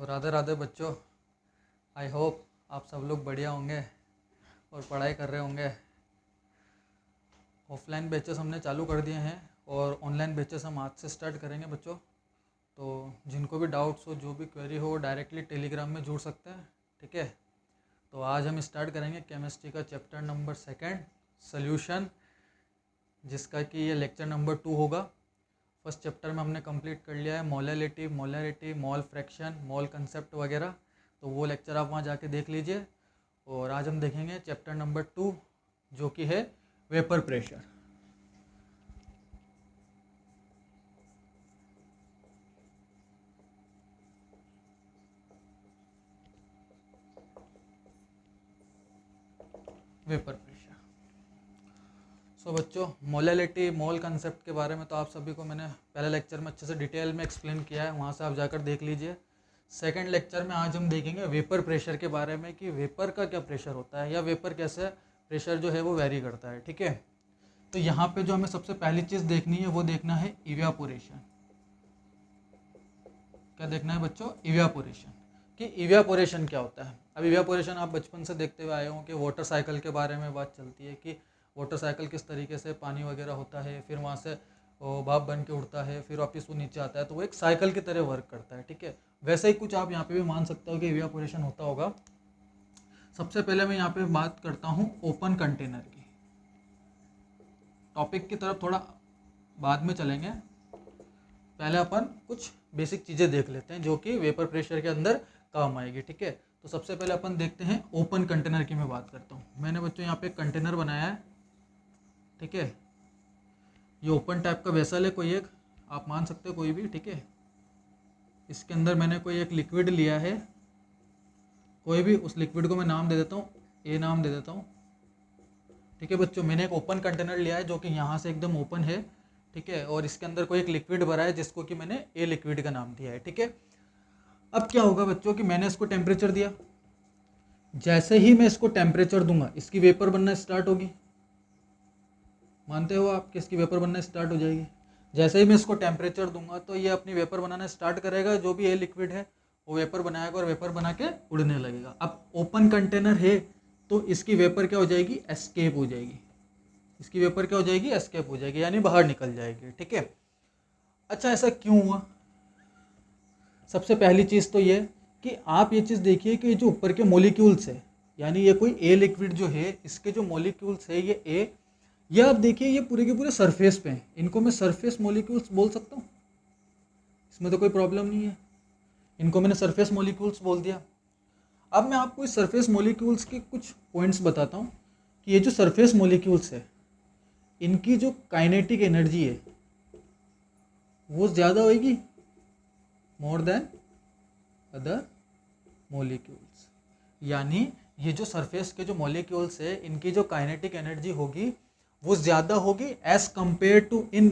तो राधे राधे बच्चों। I hope आप सब लोग बढ़िया होंगे और पढ़ाई कर रहे होंगे। ऑफलाइन बैचेस हमने चालू कर दिए हैं और ऑनलाइन बैचेस हम आज से स्टार्ट करेंगे बच्चों। तो जिनको भी डाउट्स हो, जो भी क्वेरी हो, डायरेक्टली टेलीग्राम में जुड़ सकते हैं, ठीक है। तो आज हम स्टार्ट करेंगे केमिस्ट्री का चैप्टर नंबर 2 सोल्यूशन, जिसका कि ये लेक्चर नंबर 2 होगा। फर्स्ट चैप्टर में हमने कंप्लीट कर लिया है मोलैरिटी, मोल फ्रैक्शन, मोल कंसेप्ट वगैरह। तो वो लेक्चर आप वहाँ जाके देख लीजिए। और आज हम देखेंगे चैप्टर नंबर 2 जो कि है vapour pressure. Vapour pressure. So बच्चों, मोलैरिटी, मोल कंसेप्ट के बारे में तो आप सभी को मैंने पहले लेक्चर में अच्छे से डिटेल में एक्सप्लेन किया है, वहाँ से आप जाकर देख लीजिए। सेकंड लेक्चर में आज हम देखेंगे वेपर प्रेशर के बारे में कि वेपर का क्या प्रेशर होता है या वेपर कैसे प्रेशर जो है वो वेरी करता है, ठीक है। तो यहाँ पे जो हमें सबसे पहली चीज़ देखनी है वो देखना है इवेपोरेशन। क्या देखना है बच्चों? इवेपोरेशन। कि इवेपोरेशन क्या होता है। अब इवेपोरेशन आप बचपन से देखते हुए आए हो कि वाटर साइकिल के बारे में बात चलती है कि वाटर साइकिल किस तरीके से पानी वगैरह होता है, फिर वहाँ से भाप बन के उड़ता है, फिर वापस वो नीचे आता है। तो वो एक साइकिल की तरह वर्क करता है, ठीक है। वैसे ही कुछ आप यहाँ पे भी मान सकते हो कि इवेपोरेशन होता होगा। सबसे पहले मैं यहाँ पे बात करता हूँ ओपन कंटेनर की। टॉपिक की तरफ थोड़ा बाद में चलेंगे, पहले अपन कुछ बेसिक चीज़ें देख लेते हैं जो कि वेपर प्रेशर के अंदर काम आएगी, ठीक है। तो सबसे पहले अपन देखते हैं ओपन कंटेनर की मैं बात करता हूँ। मैंने बच्चों यहाँ पे एक कंटेनर बनाया है, ठीक है। ये ओपन टाइप का वेसल है, कोई एक आप मान सकते हो कोई भी, ठीक है। इसके अंदर मैंने कोई एक लिक्विड लिया है, कोई भी, उस लिक्विड को मैं नाम दे देता हूँ, ए नाम दे देता हूँ, ठीक है बच्चों। मैंने एक ओपन कंटेनर लिया है जो कि यहाँ से एकदम ओपन है, ठीक है। और इसके अंदर कोई एक लिक्विड भरा है जिसको कि मैंने ए लिक्विड का नाम दिया है, ठीक है। अब क्या होगा बच्चों कि मैंने इसको टेम्परेचर दिया, जैसे ही मैं इसको टेम्परेचर दूंगा इसकी वेपर बनना स्टार्ट होगी। मानते हो आप कि इसकी वेपर बनना स्टार्ट हो जाएगी? जैसे ही मैं इसको टेम्परेचर दूंगा तो ये अपनी वेपर बनाना स्टार्ट करेगा। जो भी ए लिक्विड है वो वेपर बनाएगा और वेपर बना के उड़ने लगेगा। अब ओपन कंटेनर है तो इसकी वेपर क्या हो जाएगी? एस्केप हो जाएगी। इसकी वेपर क्या हो जाएगी? एस्केप हो जाएगी, यानी बाहर निकल जाएगी, ठीक है। अच्छा, ऐसा क्यों हुआ? सबसे पहली चीज़ तो ये कि आप ये चीज़ देखिए कि जो ऊपर के मॉलिक्यूल्स है, यानी ये कोई ए लिक्विड जो है, इसके जो मॉलिक्यूल्स है ये ए, ये आप देखिए ये पूरे के पूरे सरफेस पे हैं। इनको मैं सरफेस मॉलिक्यूल्स बोल सकता हूँ, इसमें तो कोई प्रॉब्लम नहीं है। इनको मैंने सरफेस मॉलिक्यूल्स बोल दिया। अब मैं आपको इस सरफेस मॉलिक्यूल्स के कुछ पॉइंट्स बताता हूँ कि ये जो सरफेस मॉलिक्यूल्स है इनकी जो काइनेटिक एनर्जी है वो ज़्यादा होगी मोर देन अदर मॉलिक्यूल्स। यानी ये जो सरफेस के जो मॉलिक्यूल्स है इनकी जो काइनेटिक एनर्जी होगी वो ज़्यादा होगी as compare to in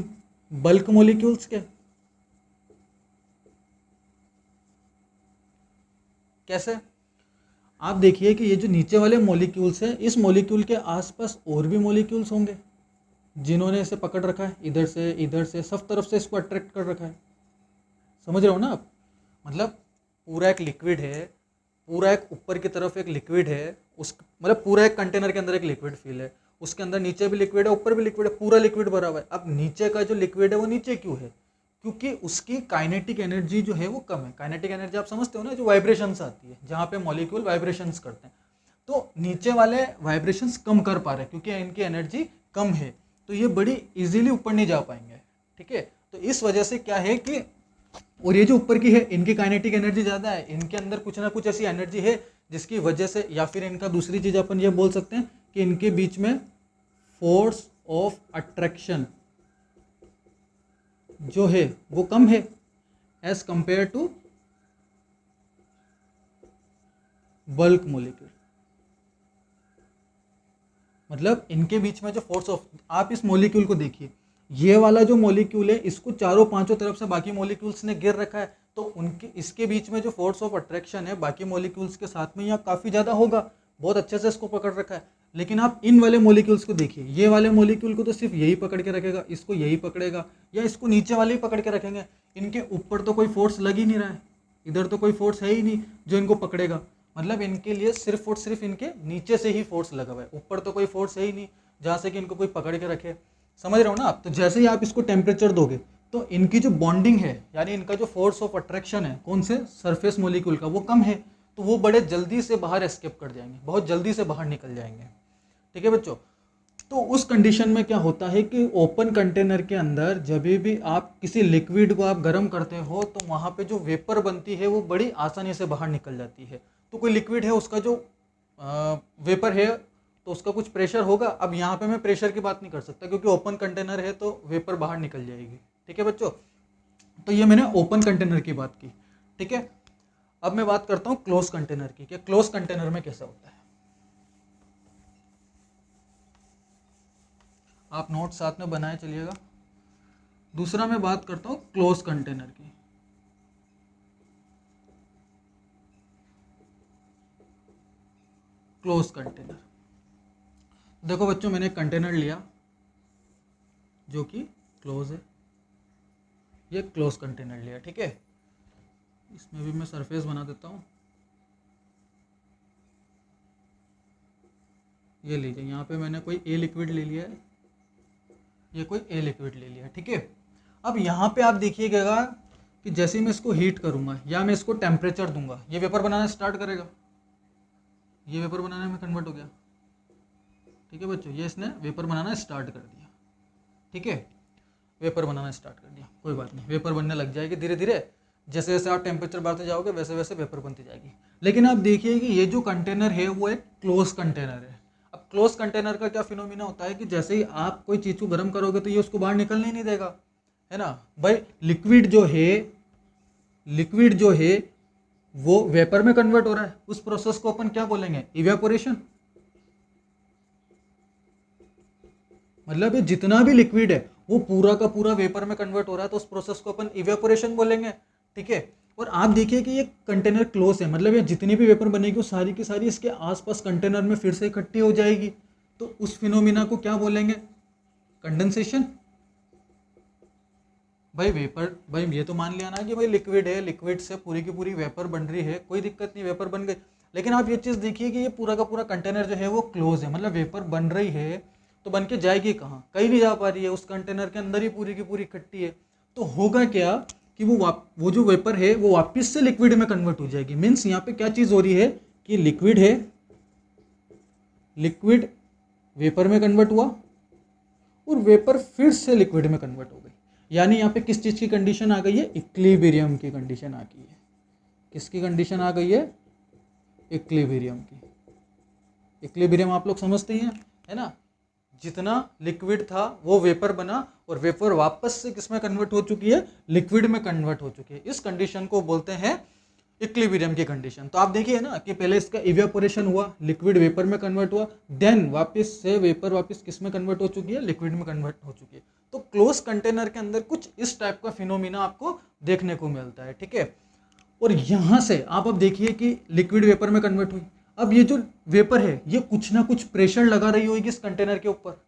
bulk molecules के। कैसे? आप देखिए कि ये जो नीचे वाले मॉलिक्यूल्स है, इस मॉलिक्यूल के आसपास और भी मॉलिक्यूल्स होंगे जिन्होंने इसे पकड़ रखा है, इधर से सब तरफ से इसको अट्रैक्ट कर रखा है। समझ रहे हो ना आप? मतलब पूरा एक लिक्विड है, पूरा एक ऊपर की तरफ एक लिक्विड है, उस मतलब पूरा एक कंटेनर के अंदर एक लिक्विड फील है, उसके अंदर नीचे भी लिक्विड है, ऊपर भी लिक्विड है, पूरा लिक्विड भरा हुआ है। अब नीचे का जो लिक्विड है वो नीचे क्यों है? क्योंकि उसकी काइनेटिक एनर्जी जो है वो कम है। काइनेटिक एनर्जी आप समझते हो ना, जो वाइब्रेशंस आती है, जहाँ पे मॉलिक्यूल वाइब्रेशंस करते हैं। तो नीचे वाले वाइब्रेशंस कम कर पा रहे हैं क्योंकि इनकी एनर्जी कम है, तो ये बड़ी इजीली ऊपर नहीं जा पाएंगे, ठीक है। तो इस वजह से क्या है कि, और ये जो ऊपर की है इनकी काइनेटिक एनर्जी ज़्यादा है, इनके अंदर कुछ ना कुछ ऐसी एनर्जी है जिसकी वजह से, या फिर इनका दूसरी चीज़ अपन ये बोल सकते हैं कि इनके बीच में फोर्स ऑफ अट्रैक्शन जो है वो कम है as compare to bulk molecule. मतलब इनके बीच में जो फोर्स ऑफ, आप इस मॉलिक्यूल को देखिए, ये वाला जो मॉलिक्यूल है इसको चारों पांचों तरफ से बाकी मॉलिक्यूल्स ने घेर रखा है, तो उनके इसके बीच में जो फोर्स ऑफ अट्रैक्शन है बाकी मॉलिक्यूल्स के साथ में यहाँ काफ़ी ज़्यादा होगा, बहुत अच्छे से इसको पकड़ रखा है। लेकिन आप इन वाले मॉलिक्यूल्स को देखिए, ये वाले मॉलिक्यूल को तो सिर्फ यही पकड़ के रखेगा, इसको यही पकड़ेगा, या इसको नीचे वाले ही पकड़ के रखेंगे, इनके ऊपर तो कोई फोर्स लग ही नहीं रहा है। इधर तो कोई फोर्स है ही नहीं जो इनको पकड़ेगा, मतलब इनके लिए सिर्फ और सिर्फ इनके नीचे से ही फोर्स लगा हुआ है, ऊपर तो कोई फोर्स है ही नहीं जहाँ से कि इनको कोई पकड़ के रखे। समझ रहे हो ना आप? तो जैसे ही आप इसको टेम्परेचर दोगे तो इनकी जो बॉन्डिंग है, यानी इनका जो फोर्स ऑफ अट्रैक्शन है कौन से सरफेस मॉलिक्यूल का, वो कम है, तो वो बड़े जल्दी से बाहर एस्केप कर जाएंगे, बहुत जल्दी से बाहर निकल जाएंगे। ठीक है बच्चों? तो उस कंडीशन में क्या होता है कि ओपन कंटेनर के अंदर जब भी आप किसी लिक्विड को आप गर्म करते हो तो वहाँ पे जो वेपर बनती है वो बड़ी आसानी से बाहर निकल जाती है। तो कोई लिक्विड है, उसका जो वेपर है तो उसका कुछ प्रेशर होगा। अब यहाँ पे मैं प्रेशर की बात नहीं कर सकता क्योंकि ओपन कंटेनर है तो वेपर बाहर निकल जाएगी। ठीक है बच्चों? तो ये मैंने ओपन कंटेनर की बात की। ठीक है, अब मैं बात करता हूँ क्लोज कंटेनर की, कि क्लोज कंटेनर में कैसा होता है। आप नोट साथ में बनाए चलिएगा। दूसरा मैं बात करता हूँ क्लोज कंटेनर की। क्लोज कंटेनर, देखो बच्चों मैंने कंटेनर लिया जो कि क्लोज है, ये क्लोज कंटेनर लिया। ठीक है, इसमें भी मैं सरफेस बना देता हूँ। ये लीजिए, यहाँ पे मैंने कोई ए लिक्विड ले लिया है, ये कोई ए लिक्विड ले लिया। ठीक है, अब यहाँ पे आप देखिएगा कि जैसे ही मैं इसको हीट करूँगा या मैं इसको टेम्परेचर दूंगा, ये वेपर बनाना स्टार्ट करेगा, ये वेपर बनाने में कन्वर्ट हो गया। ठीक है बच्चों, ये इसने वेपर बनाना स्टार्ट कर दिया। ठीक है, वेपर बनाना स्टार्ट कर दिया, कोई बात नहीं, वेपर बनने लग जाएगी धीरे धीरे। जैसे जैसे आप टेम्परेचर बढ़ाते जाओगे वैसे वैसे वेपर बनती जाएगी। लेकिन आप देखिए कि ये जो कंटेनर है वो एक क्लोज कंटेनर है। अब क्लोज कंटेनर का क्या फिनोमिना होता है कि जैसे ही आप कोई चीज़ को गर्म करोगे तो ये उसको बाहर निकलने ही नहीं देगा, है ना भाई। लिक्विड जो है वो वेपर में कन्वर्ट हो रहा है, उस प्रोसेस को अपन क्या बोलेंगे? इवेपोरेशन। मतलब ये जितना भी लिक्विड है वो पूरा का पूरा वेपर में कन्वर्ट हो रहा है, तो उस प्रोसेस को अपन इवेपोरेशन बोलेंगे। ठीक है, और आप देखिए कि ये कंटेनर क्लोज है, मतलब ये जितनी भी वेपर बनेगी वो सारी की सारी इसके आसपास कंटेनर में फिर से इकट्ठी हो जाएगी। तो उस फिनोमिना को क्या बोलेंगे? कंडेंसेशन। भाई वेपर, भाई ये तो मान लिया ना कि भाई लिक्विड है, लिक्विड से पूरी की पूरी वेपर बन रही है, कोई दिक्कत नहीं, वेपर बन गई। लेकिन आप ये चीज़ देखिए कि ये पूरा का पूरा कंटेनर जो है वो क्लोज है, मतलब वेपर बन रही है तो बन के जाएगी कहाँ? कहीं नहीं जा पा रही है, उस कंटेनर के अंदर ही पूरी की पूरी इकट्ठी है। तो होगा क्या कि वो जो वेपर है वो वापस से लिक्विड में कन्वर्ट हो जाएगी। मीन्स यहाँ पे क्या चीज़ हो रही है कि लिक्विड है, लिक्विड वेपर में कन्वर्ट हुआ और वेपर फिर से लिक्विड में कन्वर्ट हो गई। यानी यहाँ पे किस चीज़ की कंडीशन आ गई है? इक्विलिब्रियम की कंडीशन आ गई है। किसकी कंडीशन आ गई है? इक्विलिब्रियम की। इक्विलिब्रियम आप लोग समझते ही हैं, है ना? जितना लिक्विड था वो वेपर बना और वेपर वापस से किसमें कन्वर्ट हो चुकी है? लिक्विड में कन्वर्ट हो चुकी है। इस कंडीशन को बोलते हैं इक्विलिब्रियम की कंडीशन। तो आप देखिए ना कि पहले इसका इवेपोरेशन हुआ, लिक्विड वेपर में कन्वर्ट हुआ, देन वापस से वेपर वापस किस में कन्वर्ट हो चुकी है? लिक्विड में कन्वर्ट हो चुकी है। तो क्लोज कंटेनर के अंदर कुछ इस टाइप का फिनोमिना आपको देखने को मिलता है। ठीक है, और यहां से आप अब देखिए कि लिक्विड वेपर में कन्वर्ट हुई। अब ये जो वेपर है ये कुछ ना कुछ प्रेशर लगा रही होगी इस कंटेनर के ऊपर।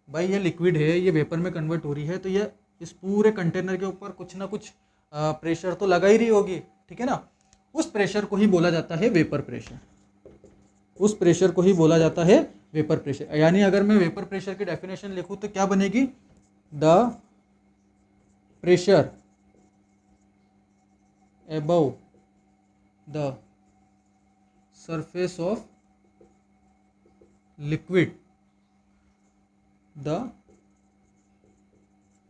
भाई ये लिक्विड है, ये वेपर में कन्वर्ट हो रही है, तो ये इस पूरे कंटेनर के ऊपर कुछ ना कुछ प्रेशर तो लगा ही रही होगी। ठीक है ना? उस प्रेशर को ही बोला जाता है वेपर प्रेशर। उस प्रेशर को ही बोला जाता है वेपर प्रेशर। यानी अगर मैं वेपर प्रेशर की डेफिनेशन लिखूं तो क्या बनेगी? The pressure above the surface of liquid, the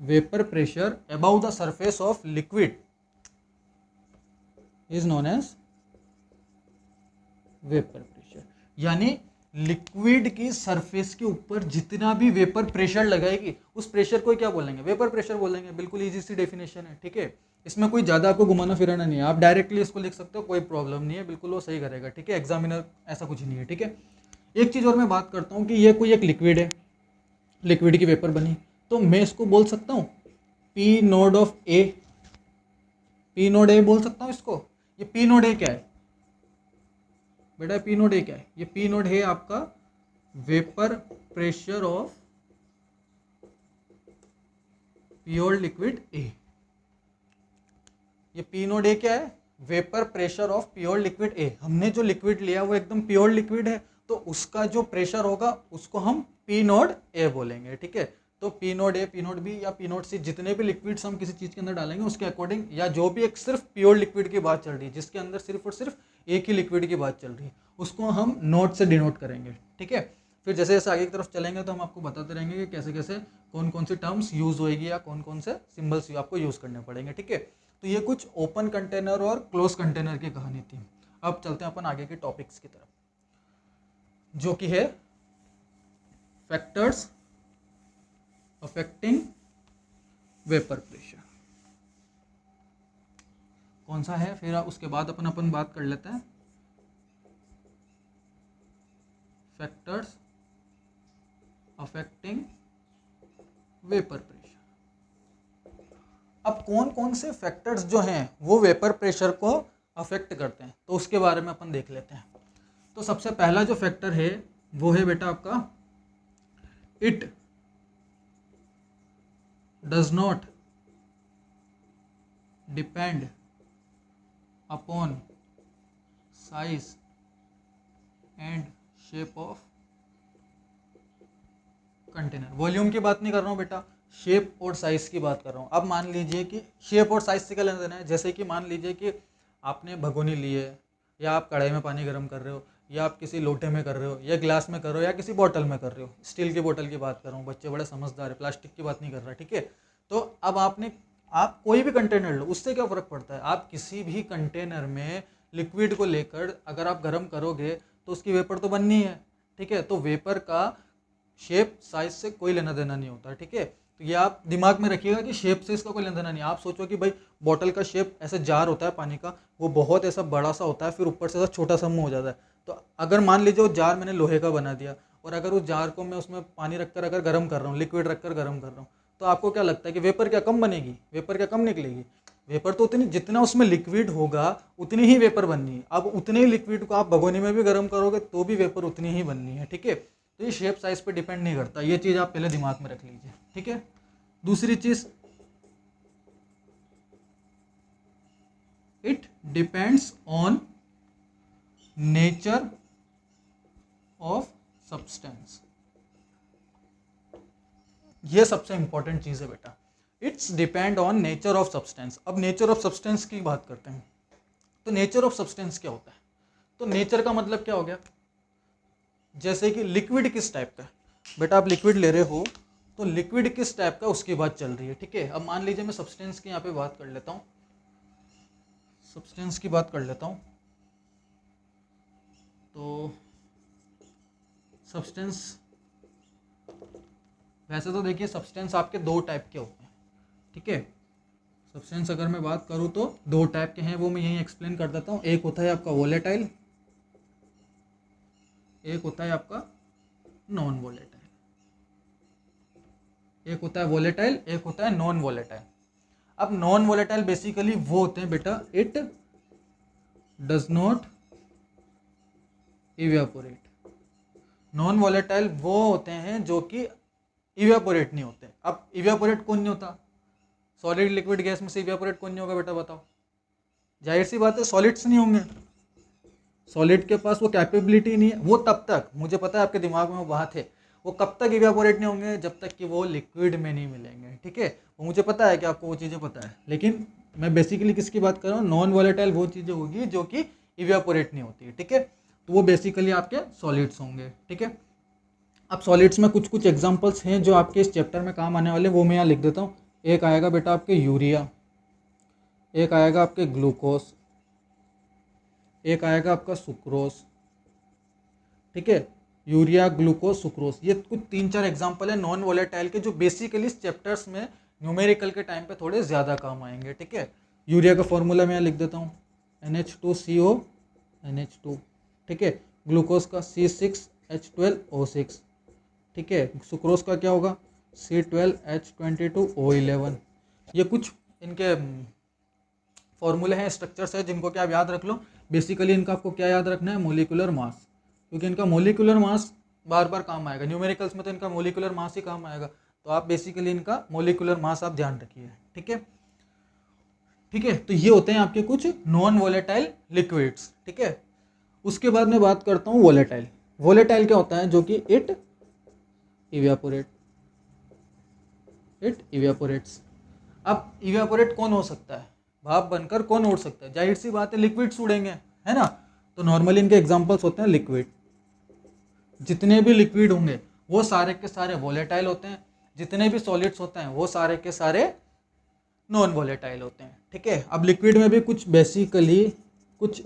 vapor pressure above the surface of liquid is known as vapor pressure। यानी लिक्विड की सरफेस के ऊपर जितना भी वेपर प्रेशर लगाएगी उस प्रेशर को क्या बोलेंगे? वेपर प्रेशर बोलेंगे। बिल्कुल इजी सी डेफिनेशन है। ठीक है, इसमें कोई ज़्यादा आपको घुमाना फिराना नहीं है, आप डायरेक्टली इसको लिख सकते हो, कोई प्रॉब्लम नहीं है, बिल्कुल वो सही करेगा। ठीक है, एग्जामिनर ऐसा कुछ नहीं है। ठीक है, एक चीज़ और मैं बात करता हूँ कि ये कोई एक लिक्विड है, लिक्विड की वेपर बनी, तो मैं इसको बोल सकता हूँ P naught of A, P naught ए बोल सकता हूँ इसको। ये पी नोड ए क्या है बेटा? पी नोड ए क्या है? ये पी नोड है आपका vapour pressure of pure liquid A. ये पी नोड ए क्या है? Vapour pressure of pure liquid A, हमने जो लिक्विड लिया वो एकदम प्योर लिक्विड है, तो उसका जो प्रेशर होगा उसको हम पी नोड ए बोलेंगे, ठीक है। तो P naught A, P naught B या पी नोड सी, जितने भी लिक्विड्स हम किसी चीज़ के अंदर डालेंगे उसके अकॉर्डिंग, या जो भी एक सिर्फ प्योर लिक्विड की बात चल रही है जिसके अंदर सिर्फ और सिर्फ एक ही लिक्विड की बात चल रही है, उसको हम नोड से डिनोट करेंगे, ठीक है। फिर जैसे जैसे आगे की तरफ चलेंगे तो हम आपको बताते रहेंगे कि कैसे कैसे कौन कौन सी टर्म्स यूज़ होएगी या कौन कौन से सिंबल्स आपको यूज़ करने पड़ेंगे, ठीक है। तो ये कुछ ओपन कंटेनर और क्लोज कंटेनर की कहानी थी। अब चलते हैं अपन आगे के टॉपिक्स की तरफ, जो कि है फैक्टर्स अफेक्टिंग वेपर प्रेशर। कौन सा है, फिर उसके बाद अपन बात कर लेते हैं फैक्टर्स अफेक्टिंग वेपर प्रेशर। अब कौन कौन से फैक्टर्स जो हैं वो वेपर प्रेशर को अफेक्ट करते हैं, तो उसके बारे में अपन देख लेते हैं। तो सबसे पहला जो फैक्टर है वो है बेटा आपका it does not depend upon size and shape of container. Volume की बात नहीं कर रहा हूँ बेटा, शेप और साइज की बात कर रहा हूँ। अब मान लीजिए कि शेप और साइज से क्या लेना देना है, जैसे कि मान लीजिए कि आपने भगोनी ली है, या आप कढ़ाई में पानी गर्म कर रहे हो, या आप किसी लोटे में कर रहे हो, या गिलास में कर रहे हो, या किसी बोतल में कर रहे हो। स्टील की बोतल की बात कर रहा हूँ, बच्चे बड़े समझदार है, प्लास्टिक की बात नहीं कर रहा, ठीक है। तो अब आप कोई भी कंटेनर लो, उससे क्या फ़र्क पड़ता है, आप किसी भी कंटेनर में लिक्विड को लेकर अगर आप गर्म करोगे तो उसकी वेपर तो बननी है, ठीक है। तो वेपर का शेप साइज से कोई लेना देना नहीं होता, ठीक है। तो ये आप दिमाग में रखिएगा कि शेप से इसका कोई लेना देना नहीं। आप सोचो कि भाई बॉटल का शेप ऐसे जार होता है पानी का, वो बहुत ऐसा बड़ा सा होता है, फिर ऊपर से ऐसा छोटा सा मुंह हो जाता है। तो अगर मान लीजिए वो जार मैंने लोहे का बना दिया, और अगर उस जार को मैं उसमें पानी रखकर अगर गर्म कर रहा हूँ, लिक्विड रखकर गर्म कर रहा हूँ, तो आपको क्या लगता है कि वेपर क्या कम बनेगी, वेपर क्या कम निकलेगी? वेपर तो उतनी, जितना उसमें लिक्विड होगा उतनी ही वेपर बननी है। अब उतने ही लिक्विड को आप भगोनी में भी गर्म करोगे तो भी वेपर उतनी ही बननी है, ठीक है। तो ये शेप साइज पे डिपेंड नहीं करता, ये चीज़ आप पहले दिमाग में रख लीजिए, ठीक है। दूसरी चीज, it depends on nature of substance. ये सबसे इंपॉर्टेंट चीज है बेटा, it's depend on nature of substance. अब नेचर ऑफ सब्सटेंस की बात करते हैं, तो नेचर ऑफ सब्सटेंस क्या होता है? तो नेचर का मतलब क्या हो गया, जैसे कि लिक्विड किस टाइप का है बेटा, आप लिक्विड ले रहे हो तो लिक्विड किस टाइप का उसकी बात चल रही है, ठीक है। अब मान लीजिए मैं सब्सटेंस की यहाँ पे बात कर लेता हूँ, सब्सटेंस की बात कर लेता हूँ। तो सब्सटेंस, वैसे तो देखिए सब्सटेंस आपके दो टाइप के होते हैं, ठीक है। सब्सटेंस अगर मैं बात करूँ तो दो टाइप के हैं, वो मैं यहीं एक्सप्लेन कर देता हूँ। एक होता है आपका वोलेटाइल, एक होता है आपका नॉन वोलेटाइल। एक होता है वोलेटाइल, एक होता है नॉन वोलेटाइल। अब नॉन वोलेटाइल बेसिकली वो होते हैं बेटा, it does not evaporate. Non volatile वो होते हैं जो कि इवेपोरेट नहीं होते। अब इवेपोरेट कौन नहीं होता, सॉलिड लिक्विड गैस में से इवेपोरेट कौन नहीं होगा बेटा बताओ? जाहिर सी बात है सॉलिड्स नहीं होंगे, सॉलिड के पास वो कैपेबिलिटी नहीं है। वो तब तक, मुझे पता है आपके दिमाग में वो बात है, वो कब तक इवेपोरेट नहीं होंगे, जब तक कि वो लिक्विड में नहीं मिलेंगे, ठीक है। वो मुझे पता है कि आपको वो चीज़ें पता है, लेकिन मैं बेसिकली किसकी बात कर रहा हूँ, नॉन वोलेटाइल वो चीज़ें होगी जो कि इवेपोरेट नहीं होती है, ठीक है। तो वो बेसिकली आपके सॉलिड्स होंगे, ठीक है। अब सॉलिड्स में कुछ कुछ एग्जांपल्स हैं जो आपके इस चैप्टर में काम आने वाले, वो मैं यहाँ लिख देता हूँ। एक आएगा बेटा आपके यूरिया, एक आएगा आपके ग्लूकोज, एक आएगा आपका सुक्रोज, ठीक है। यूरिया, ग्लूकोज, सुक्रोज, ये कुछ 3-4 एग्जांपल है नॉन वोलेटाइल के, जो बेसिकली इस चैप्टर्स में न्यूमेरिकल के टाइम पे थोड़े ज़्यादा काम आएंगे, ठीक है। यूरिया का फॉर्मूला मैं यहाँ लिख देता हूँ, NH2CO NH2, ठीक है। ग्लूकोज का C6H12O6, ठीक है। सुक्रोज का क्या होगा, C12H22O11। ये कुछ इनके फॉर्मूले हैं, स्ट्रक्चर्स हैं, जिनको क्या आप याद रख लो। बेसिकली इनका आपको क्या याद रखना है, मोलिकुलर मास, क्योंकि इनका मोलिकुलर मास बार बार काम आएगा। न्यूमेरिकल्स में तो इनका मोलिकुलर मास ही काम आएगा, तो आप बेसिकली इनका मोलिकुलर मास आप ध्यान रखिए, ठीक है। ठीक है, तो ये होते हैं आपके कुछ नॉन वोलेटाइल लिक्विड्स। ठीक है, उसके बाद मैं बात करता हूँ वोलेटाइल। वोलेटाइल क्या होता है? जो कि इट इवेपोरेट्स। अब इवेपोरेट कौन हो सकता है? भाप बनकर कौन उड़ सकता है? जाहिर सी बात है लिक्विड्स उड़ेंगे, है ना। तो नॉर्मली इनके एग्जांपल्स होते हैं लिक्विड। जितने भी लिक्विड होंगे वो सारे के सारे वोलेटाइल होते हैं, जितने भी सॉलिड्स होते हैं वो सारे के सारे नॉन वोलेटाइल होते हैं। ठीक है, अब लिक्विड में भी कुछ बेसिकली कुछ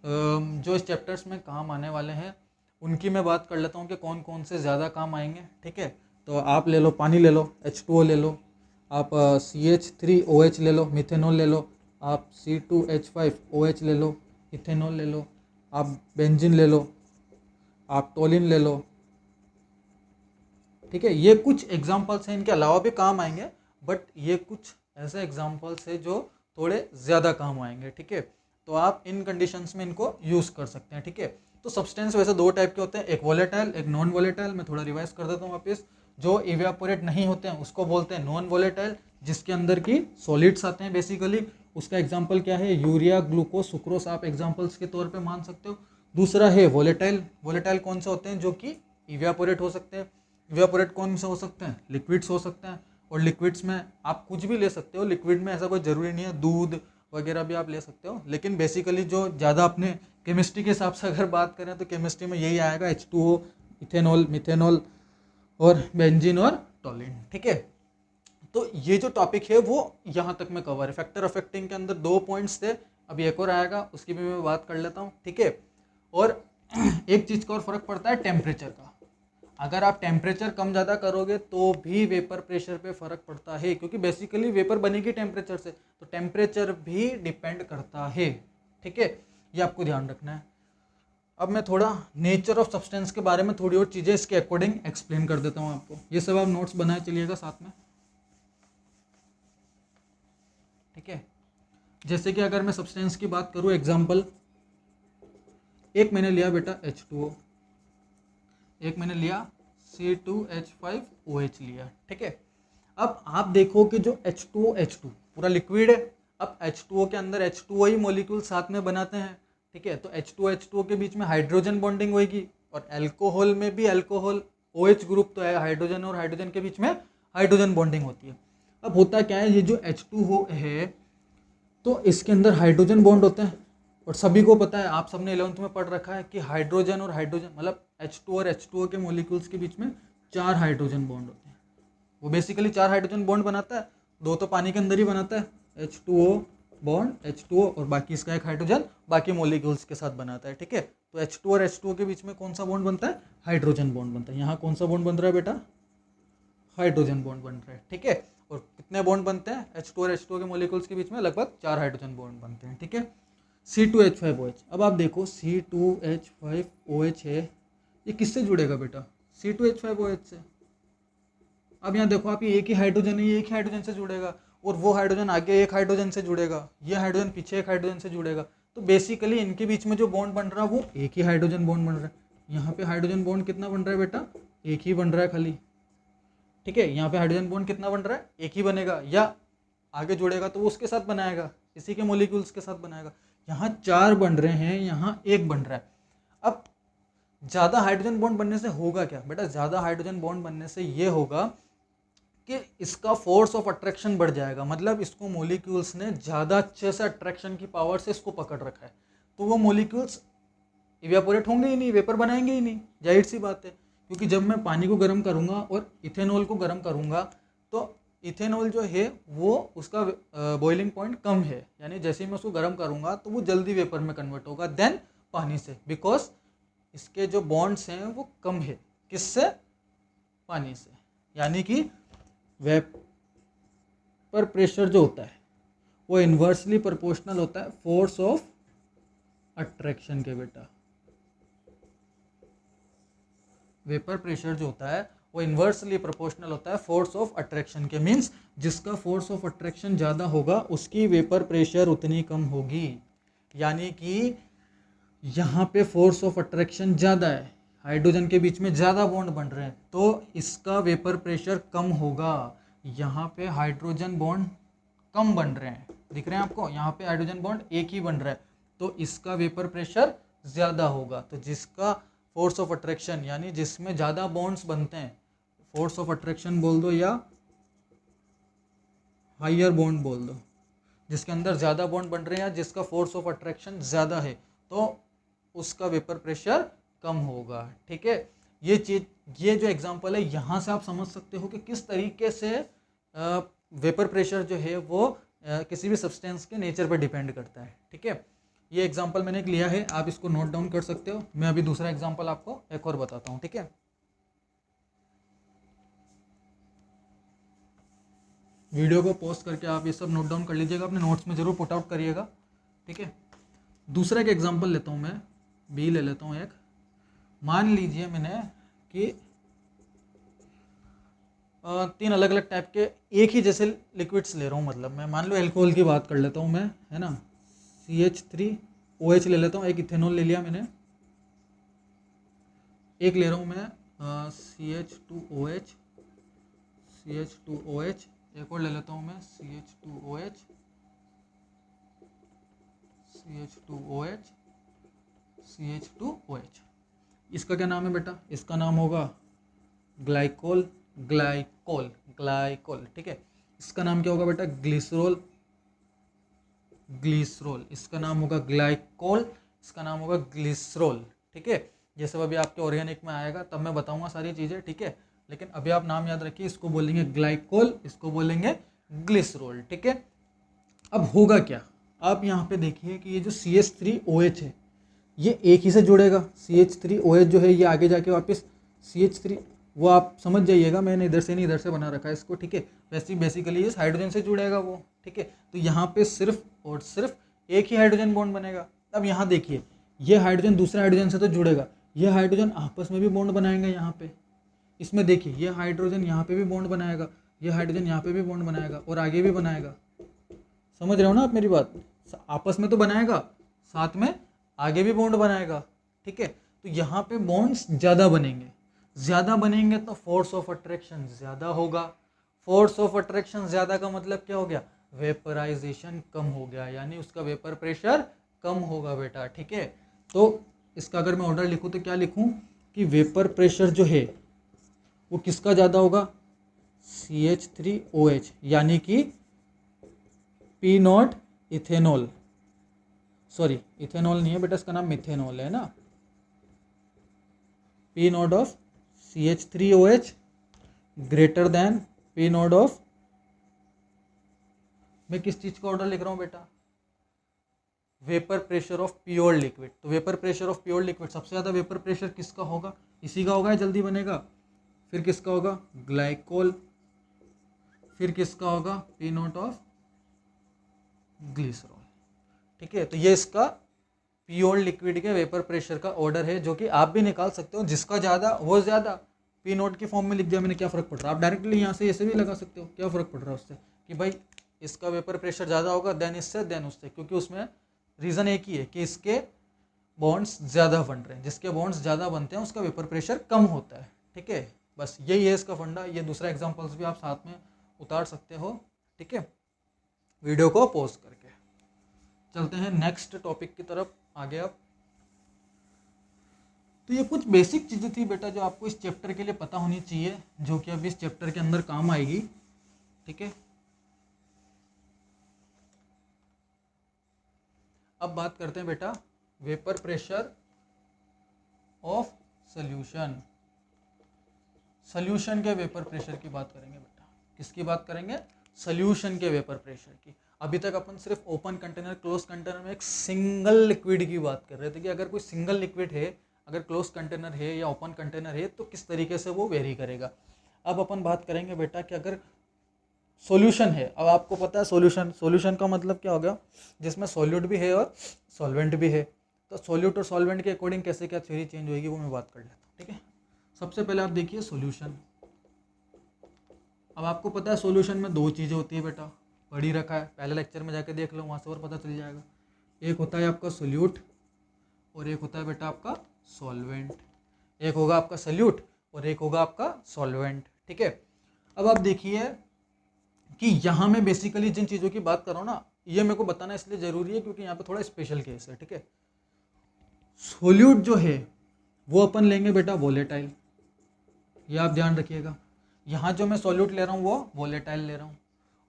जो इस चैप्टर्स में काम आने वाले हैं उनकी मैं बात कर लेता हूँ कि कौन कौन से ज़्यादा काम आएंगे। ठीक है, तो आप ले लो, पानी ले लो, H2O ले लो, आप CH3OH ले लो, मिथेनॉल ले लो, आप C2H5OH ले लो, इथेनॉल ले लो, आप बेंजीन ले लो, आप टोलिन ले लो। ठीक है, ये कुछ एग्जाम्पल्स हैं, इनके अलावा भी काम आएंगे, बट ये कुछ ऐसे एग्जाम्पल्स है जो थोड़े ज़्यादा काम आएंगे। ठीक है, तो आप इन कंडीशंस में इनको यूज़ कर सकते हैं। ठीक है, तो सब्सटेंस वैसे दो टाइप के होते हैं, एक वोलेटाइल, एक नॉन वोलेटाइल। मैं थोड़ा रिवाइज कर देता हूँ वापस। जो इवेपोरेट नहीं होते हैं उसको बोलते हैं नॉन वोलेटाइल, जिसके अंदर की सॉलिड्स आते हैं बेसिकली। उसका एग्जाम्पल क्या है? यूरिया, ग्लूकोज, सुक्रोज आप एग्जाम्पल्स के तौर पर मान सकते हो। दूसरा है वोलेटाइल। वोलेटाइल कौन से होते हैं? जो कि इवेपोरेट हो सकते हैं। इवेपोरेट कौन से हो सकते हैं? लिक्विड्स हो सकते हैं। और लिक्विड्स में आप कुछ भी ले सकते हो, लिक्विड में ऐसा कोई ज़रूरी नहीं है, दूध वगैरह भी आप ले सकते हो। लेकिन बेसिकली जो ज़्यादा अपने केमिस्ट्री के हिसाब से अगर बात करें तो केमिस्ट्री में यही आएगा, H2O, इथेनॉल, मिथेनॉल और बेंजीन और टोलिन। ठीक है, तो ये जो टॉपिक है वो यहाँ तक में कवर है। फैक्टर अफेक्टिंग के अंदर 2 पॉइंट्स थे, अभी एक और आएगा, उसकी भी मैं बात कर लेता हूँ। ठीक है, और एक चीज़ का और फर्क पड़ता है टेम्परेचर का। अगर आप टेम्परेचर कम ज़्यादा करोगे तो भी वेपर प्रेशर पे फर्क पड़ता है, क्योंकि बेसिकली वेपर बनेगी टेम्परेचर से, तो टेम्परेचर भी डिपेंड करता है। ठीक है, ये आपको ध्यान रखना है। अब मैं थोड़ा नेचर ऑफ सब्सटेंस के बारे में थोड़ी और चीज़ें इसके अकॉर्डिंग एक्सप्लेन कर देता हूँ आपको। ये सब आप नोट्स बनाए चलिएगा साथ में। ठीक है, जैसे कि अगर मैं सब्सटेंस की बात करूँ, एग्जाम्पल एक मैंने लिया बेटा H2O, एक मैंने लिया C2H5OH लिया। ठीक है, अब आप देखो कि जो H2O पूरा लिक्विड है। अब H2O के अंदर H2O ही मॉलिक्यूल साथ में बनाते हैं। ठीक है, तो H2O के बीच में हाइड्रोजन बॉन्डिंग होगी, और अल्कोहल में भी अल्कोहल OH ग्रुप तो है, हाइड्रोजन और हाइड्रोजन के बीच में हाइड्रोजन बॉन्डिंग होती है। अब होता क्या है, ये जो H2O है तो इसके अंदर हाइड्रोजन बॉन्ड होते हैं, और सभी को पता है, आप सबने 11th में पढ़ रखा है कि हाइड्रोजन और हाइड्रोजन मतलब H2 और H2O के मॉलिक्यूल्स के बीच में 4 हाइड्रोजन बॉन्ड होते हैं। वो बेसिकली 4 हाइड्रोजन बॉन्ड बनाता है, 2 तो पानी के अंदर ही बनाता है, H2O बॉन्ड H2O, और बाकी इसका एक हाइड्रोजन बाकी मॉलिक्यूल्स के साथ बनाता है। ठीक है, तो H2 और H2O के बीच में कौन सा बॉन्ड बनता है? हाइड्रोजन बॉन्ड बनता है। यहाँ कौन सा बॉन्ड बन रहा है बेटा? हाइड्रोजन बॉन्ड बन रहा है। ठीक है, और कितने बॉन्ड बनते हैं H2 और H2O के मॉलिक्यूल्स के बीच में? लगभग 4 हाइड्रोजन बॉन्ड बनते हैं। ठीक है, C2H5OH। अब आप देखो C2H5OH है, ये किससे जुड़ेगा बेटा? C2H5OH से। अब यहाँ देखो आप, ये एक ही हाइड्रोजन है, ये एक ही हाइड्रोजन से जुड़ेगा, और वो हाइड्रोजन आगे एक हाइड्रोजन से जुड़ेगा, ये हाइड्रोजन पीछे एक हाइड्रोजन से जुड़ेगा। तो बेसिकली इनके बीच में जो बॉन्ड बन रहा है वो एक ही हाइड्रोजन बॉन्ड बन रहा है। यहाँ पे हाइड्रोजन बॉन्ड कितना बन रहा है बेटा? एक ही बन रहा है खाली। ठीक है, यहाँ पे हाइड्रोजन बॉन्ड कितना बन रहा है? एक ही बनेगा, या आगे जुड़ेगा तो वो उसके साथ बनाएगा, इसी के मॉलिक्यूल्स के साथ बनाएगा। यहाँ 4 बन रहे हैं, यहाँ 1 बन रहा है। अब ज़्यादा हाइड्रोजन बॉन्ड बनने से होगा क्या बेटा? ज़्यादा हाइड्रोजन बॉन्ड बनने से ये होगा कि इसका फोर्स ऑफ अट्रैक्शन बढ़ जाएगा, मतलब इसको मॉलिक्यूल्स ने ज़्यादा अच्छे से अट्रैक्शन की पावर से इसको पकड़ रखा है, तो वो मॉलिक्यूल्स इवेपोरेट होंगे ही नहीं, वेपर बनाएंगे ही नहीं, जाहिर सी बात है। क्योंकि जब मैं पानी को गर्म करूँगा और इथेनॉल को गर्म करूँगा तो इथेनॉल जो है वो उसका बॉइलिंग पॉइंट कम है, यानी जैसे ही मैं उसको गर्म करूँगा तो वो जल्दी वेपर में कन्वर्ट होगा देन पानी से, बिकॉज इसके जो बॉन्ड्स हैं वो कम है, किससे? पानी से। यानी कि वेपर प्रेशर जो होता है वो इन्वर्सली प्रोपोर्शनल होता है फोर्स ऑफ अट्रैक्शन के बेटा। वेपर प्रेशर जो होता है वो इन्वर्सली प्रोपोर्शनल होता है फोर्स ऑफ अट्रैक्शन के। मीन्स जिसका फोर्स ऑफ अट्रैक्शन ज़्यादा होगा उसकी वेपर प्रेशर उतनी कम होगी। यानी कि यहाँ पे फोर्स ऑफ अट्रैक्शन ज़्यादा है, हाइड्रोजन के बीच में ज़्यादा बॉन्ड बन रहे हैं, तो इसका वेपर प्रेशर कम होगा। यहाँ पे हाइड्रोजन बॉन्ड कम बन रहे हैं, दिख रहे हैं आपको, यहाँ पे हाइड्रोजन बॉन्ड एक ही बन रहा है, तो इसका वेपर प्रेशर ज़्यादा होगा। तो जिसका फोर्स ऑफ अट्रैक्शन यानी जिसमें ज़्यादा बॉन्ड्स बनते हैं, फोर्स ऑफ अट्रैक्शन बोल दो या हाइयर बॉन्ड बोल दो, जिसके अंदर ज़्यादा बॉन्ड बन रहे हैं या जिसका फोर्स ऑफ अट्रैक्शन ज़्यादा है, तो उसका वेपर प्रेशर कम होगा। ठीक है, ये चीज़, ये जो एग्जांपल है यहाँ से आप समझ सकते हो कि किस तरीके से वेपर प्रेशर जो है वो किसी भी सब्सटेंस के नेचर पर डिपेंड करता है। ठीक है, ये एग्जांपल मैंने एक लिया है, आप इसको नोट डाउन कर सकते हो। मैं अभी दूसरा एग्जांपल आपको एक और बताता हूँ। ठीक है, वीडियो को पॉज करके आप ये सब नोट डाउन कर लीजिएगा, अपने नोट्स में जरूर पुट आउट करिएगा। ठीक है, दूसरा एक एग्जांपल लेता हूँ मैं, बी ले लेता हूँ एक। मान लीजिए मैंने कि 3 अलग अलग टाइप के एक ही जैसे लिक्विड्स ले रहा हूँ, मतलब मैं मान लो अल्कोहल की बात कर लेता हूँ मैं, है ना, CH3OH ले लेता हूँ, एक इथेनॉल ले लिया मैंने, एक ले रहा हूँ मैं CH2OH, एक और ले लेता हूँ मैं CH2OH, CH2OH। इसका क्या नाम है बेटा? इसका नाम होगा ग्लाइकोल। ठीक है, इसका नाम क्या होगा बेटा? ग्लिसरॉल। इसका नाम होगा ग्लाइकोल, इसका नाम होगा ग्लिसरॉल। ठीक है, ये सब अभी आपके ऑर्गेनिक में आएगा, तब मैं बताऊंगा सारी चीज़ें। ठीक है, लेकिन अभी आप नाम याद रखिए, इसको बोलेंगे ग्लाइकोल, इसको बोलेंगे ग्लिसरॉल। ठीक है, अब होगा क्या, आप यहाँ पे देखिए कि ये जो CH3OH है ये एक ही से जुड़ेगा। CH3OH जो है ये आगे जाके वापस CH3, वो आप समझ जाइएगा, मैंने इधर से नहीं इधर से बना रखा है इसको। ठीक है, वैसे बेसिकली इस हाइड्रोजन से जुड़ेगा वो। ठीक है, तो यहाँ पे सिर्फ और सिर्फ एक ही हाइड्रोजन बॉन्ड बनेगा। अब यहाँ देखिए, ये हाइड्रोजन दूसरे हाइड्रोजन से तो जुड़ेगा, ये हाइड्रोजन आपस में भी बॉन्ड बनाएंगे। यहाँ पे इसमें देखिए, ये हाइड्रोजन यहाँ पे भी बॉन्ड बनाएगा, ये हाइड्रोजन यहाँ पे भी बॉन्ड बनाएगा और आगे भी बनाएगा। समझ रहे हो ना आप मेरी बात? आपस में तो बनाएगा, साथ में आगे भी बॉन्ड बनाएगा। ठीक है, तो यहाँ पे बॉन्ड्स ज़्यादा बनेंगे तो फोर्स ऑफ अट्रैक्शन ज़्यादा होगा। फोर्स ऑफ अट्रैक्शन ज़्यादा का मतलब क्या हो गया? वेपराइजेशन कम हो गया, यानी उसका वेपर प्रेशर कम होगा बेटा। ठीक है, तो इसका अगर मैं ऑर्डर लिखूँ तो क्या लिखूँ कि वेपर प्रेशर जो है वो किसका ज़्यादा होगा? CH3OH, यानी कि P0 इथेनॉल, सॉरी इथेनॉल नहीं है बेटा, इसका नाम मिथेनॉल है ना। P0 of CH3OH greater than P0 of, मैं किस चीज का ऑर्डर लिख रहा हूं बेटा? Vapour pressure of pure liquid. तो vapour pressure of pure liquid, सबसे ज्यादा वेपर प्रेशर किसका होगा? इसी का होगा, जल्दी बनेगा। फिर किसका होगा? ग्लाइकोल। फिर किसका होगा? P0 of glycerol. ठीक है, तो ये इसका प्योर लिक्विड के वेपर प्रेशर का ऑर्डर है, जो कि आप भी निकाल सकते हो। जिसका ज़्यादा वो ज़्यादा, P0 की फॉर्म में लिख दिया मैंने, क्या फ़र्क पड़ रहा है? आप डायरेक्टली यहाँ से ऐसे भी लगा सकते हो, क्या फ़र्क पड़ रहा है उससे कि भाई इसका वेपर प्रेशर ज़्यादा होगा देन इससे देन उससे, क्योंकि उसमें रीज़न एक ही है कि इसके बॉन्ड्स ज़्यादा बन रहे हैं। जिसके बॉन्ड्स ज़्यादा बनते हैं उसका वेपर प्रेशर कम होता है। ठीक है, बस यही है इसका फंडा। ये दूसरा एग्जाम्पल्स भी आप साथ में उतार सकते हो। ठीक है, वीडियो को पॉज करके चलते हैं नेक्स्ट टॉपिक की तरफ आगे। अब तो ये कुछ बेसिक चीज़ें थी बेटा जो आपको इस चैप्टर के लिए पता होनी चाहिए, जो कि अब इस चैप्टर के अंदर काम आएगी। ठीक है, अब बात करते हैं बेटा vapour pressure of solution. Solution के वेपर प्रेशर की बात करेंगे बेटा। किसकी बात करेंगे? सॉल्यूशन के वेपर प्रेशर की। अभी तक अपन सिर्फ ओपन कंटेनर, क्लोज कंटेनर में एक सिंगल लिक्विड की बात कर रहे थे कि अगर कोई सिंगल लिक्विड है, अगर क्लोज कंटेनर है या ओपन कंटेनर है, तो किस तरीके से वो वेरी करेगा। अब अपन बात करेंगे बेटा कि अगर सॉल्यूशन है, अब आपको पता है सॉल्यूशन का मतलब क्या हो गया? जिसमें सॉल्यूट भी है और सॉल्वेंट भी है। तो सॉल्यूट और सॉल्वेंट के अकॉर्डिंग कैसे क्या थ्योरी चेंज होगी वो मैं बात कर लेता हूँ। ठीक है, सबसे पहले आप देखिए सॉल्यूशन। अब आपको पता है सॉल्यूशन में दो चीज़ें होती है बेटा, पढ़ ही रखा है, पहले लेक्चर में जाके देख लो, वहाँ से और पता चल जाएगा। एक होता है आपका सोल्यूट और एक होता है बेटा आपका सॉल्वेंट। एक होगा आपका सोल्यूट और एक होगा आपका सॉल्वेंट। ठीक है, अब आप देखिए कि यहाँ मैं बेसिकली जिन चीज़ों की बात कर रहा हूँ ना, ये मेरे को बताना इसलिए ज़रूरी है क्योंकि यहाँ पे थोड़ा स्पेशल केस है, ठीक है। सोल्यूट जो है वो अपन लेंगे बेटा वोलेटाइल, ये आप ध्यान रखिएगा। यहाँ जो मैं सोल्यूट ले रहा हूँ वो वोलेटाइल ले रहा हूँ,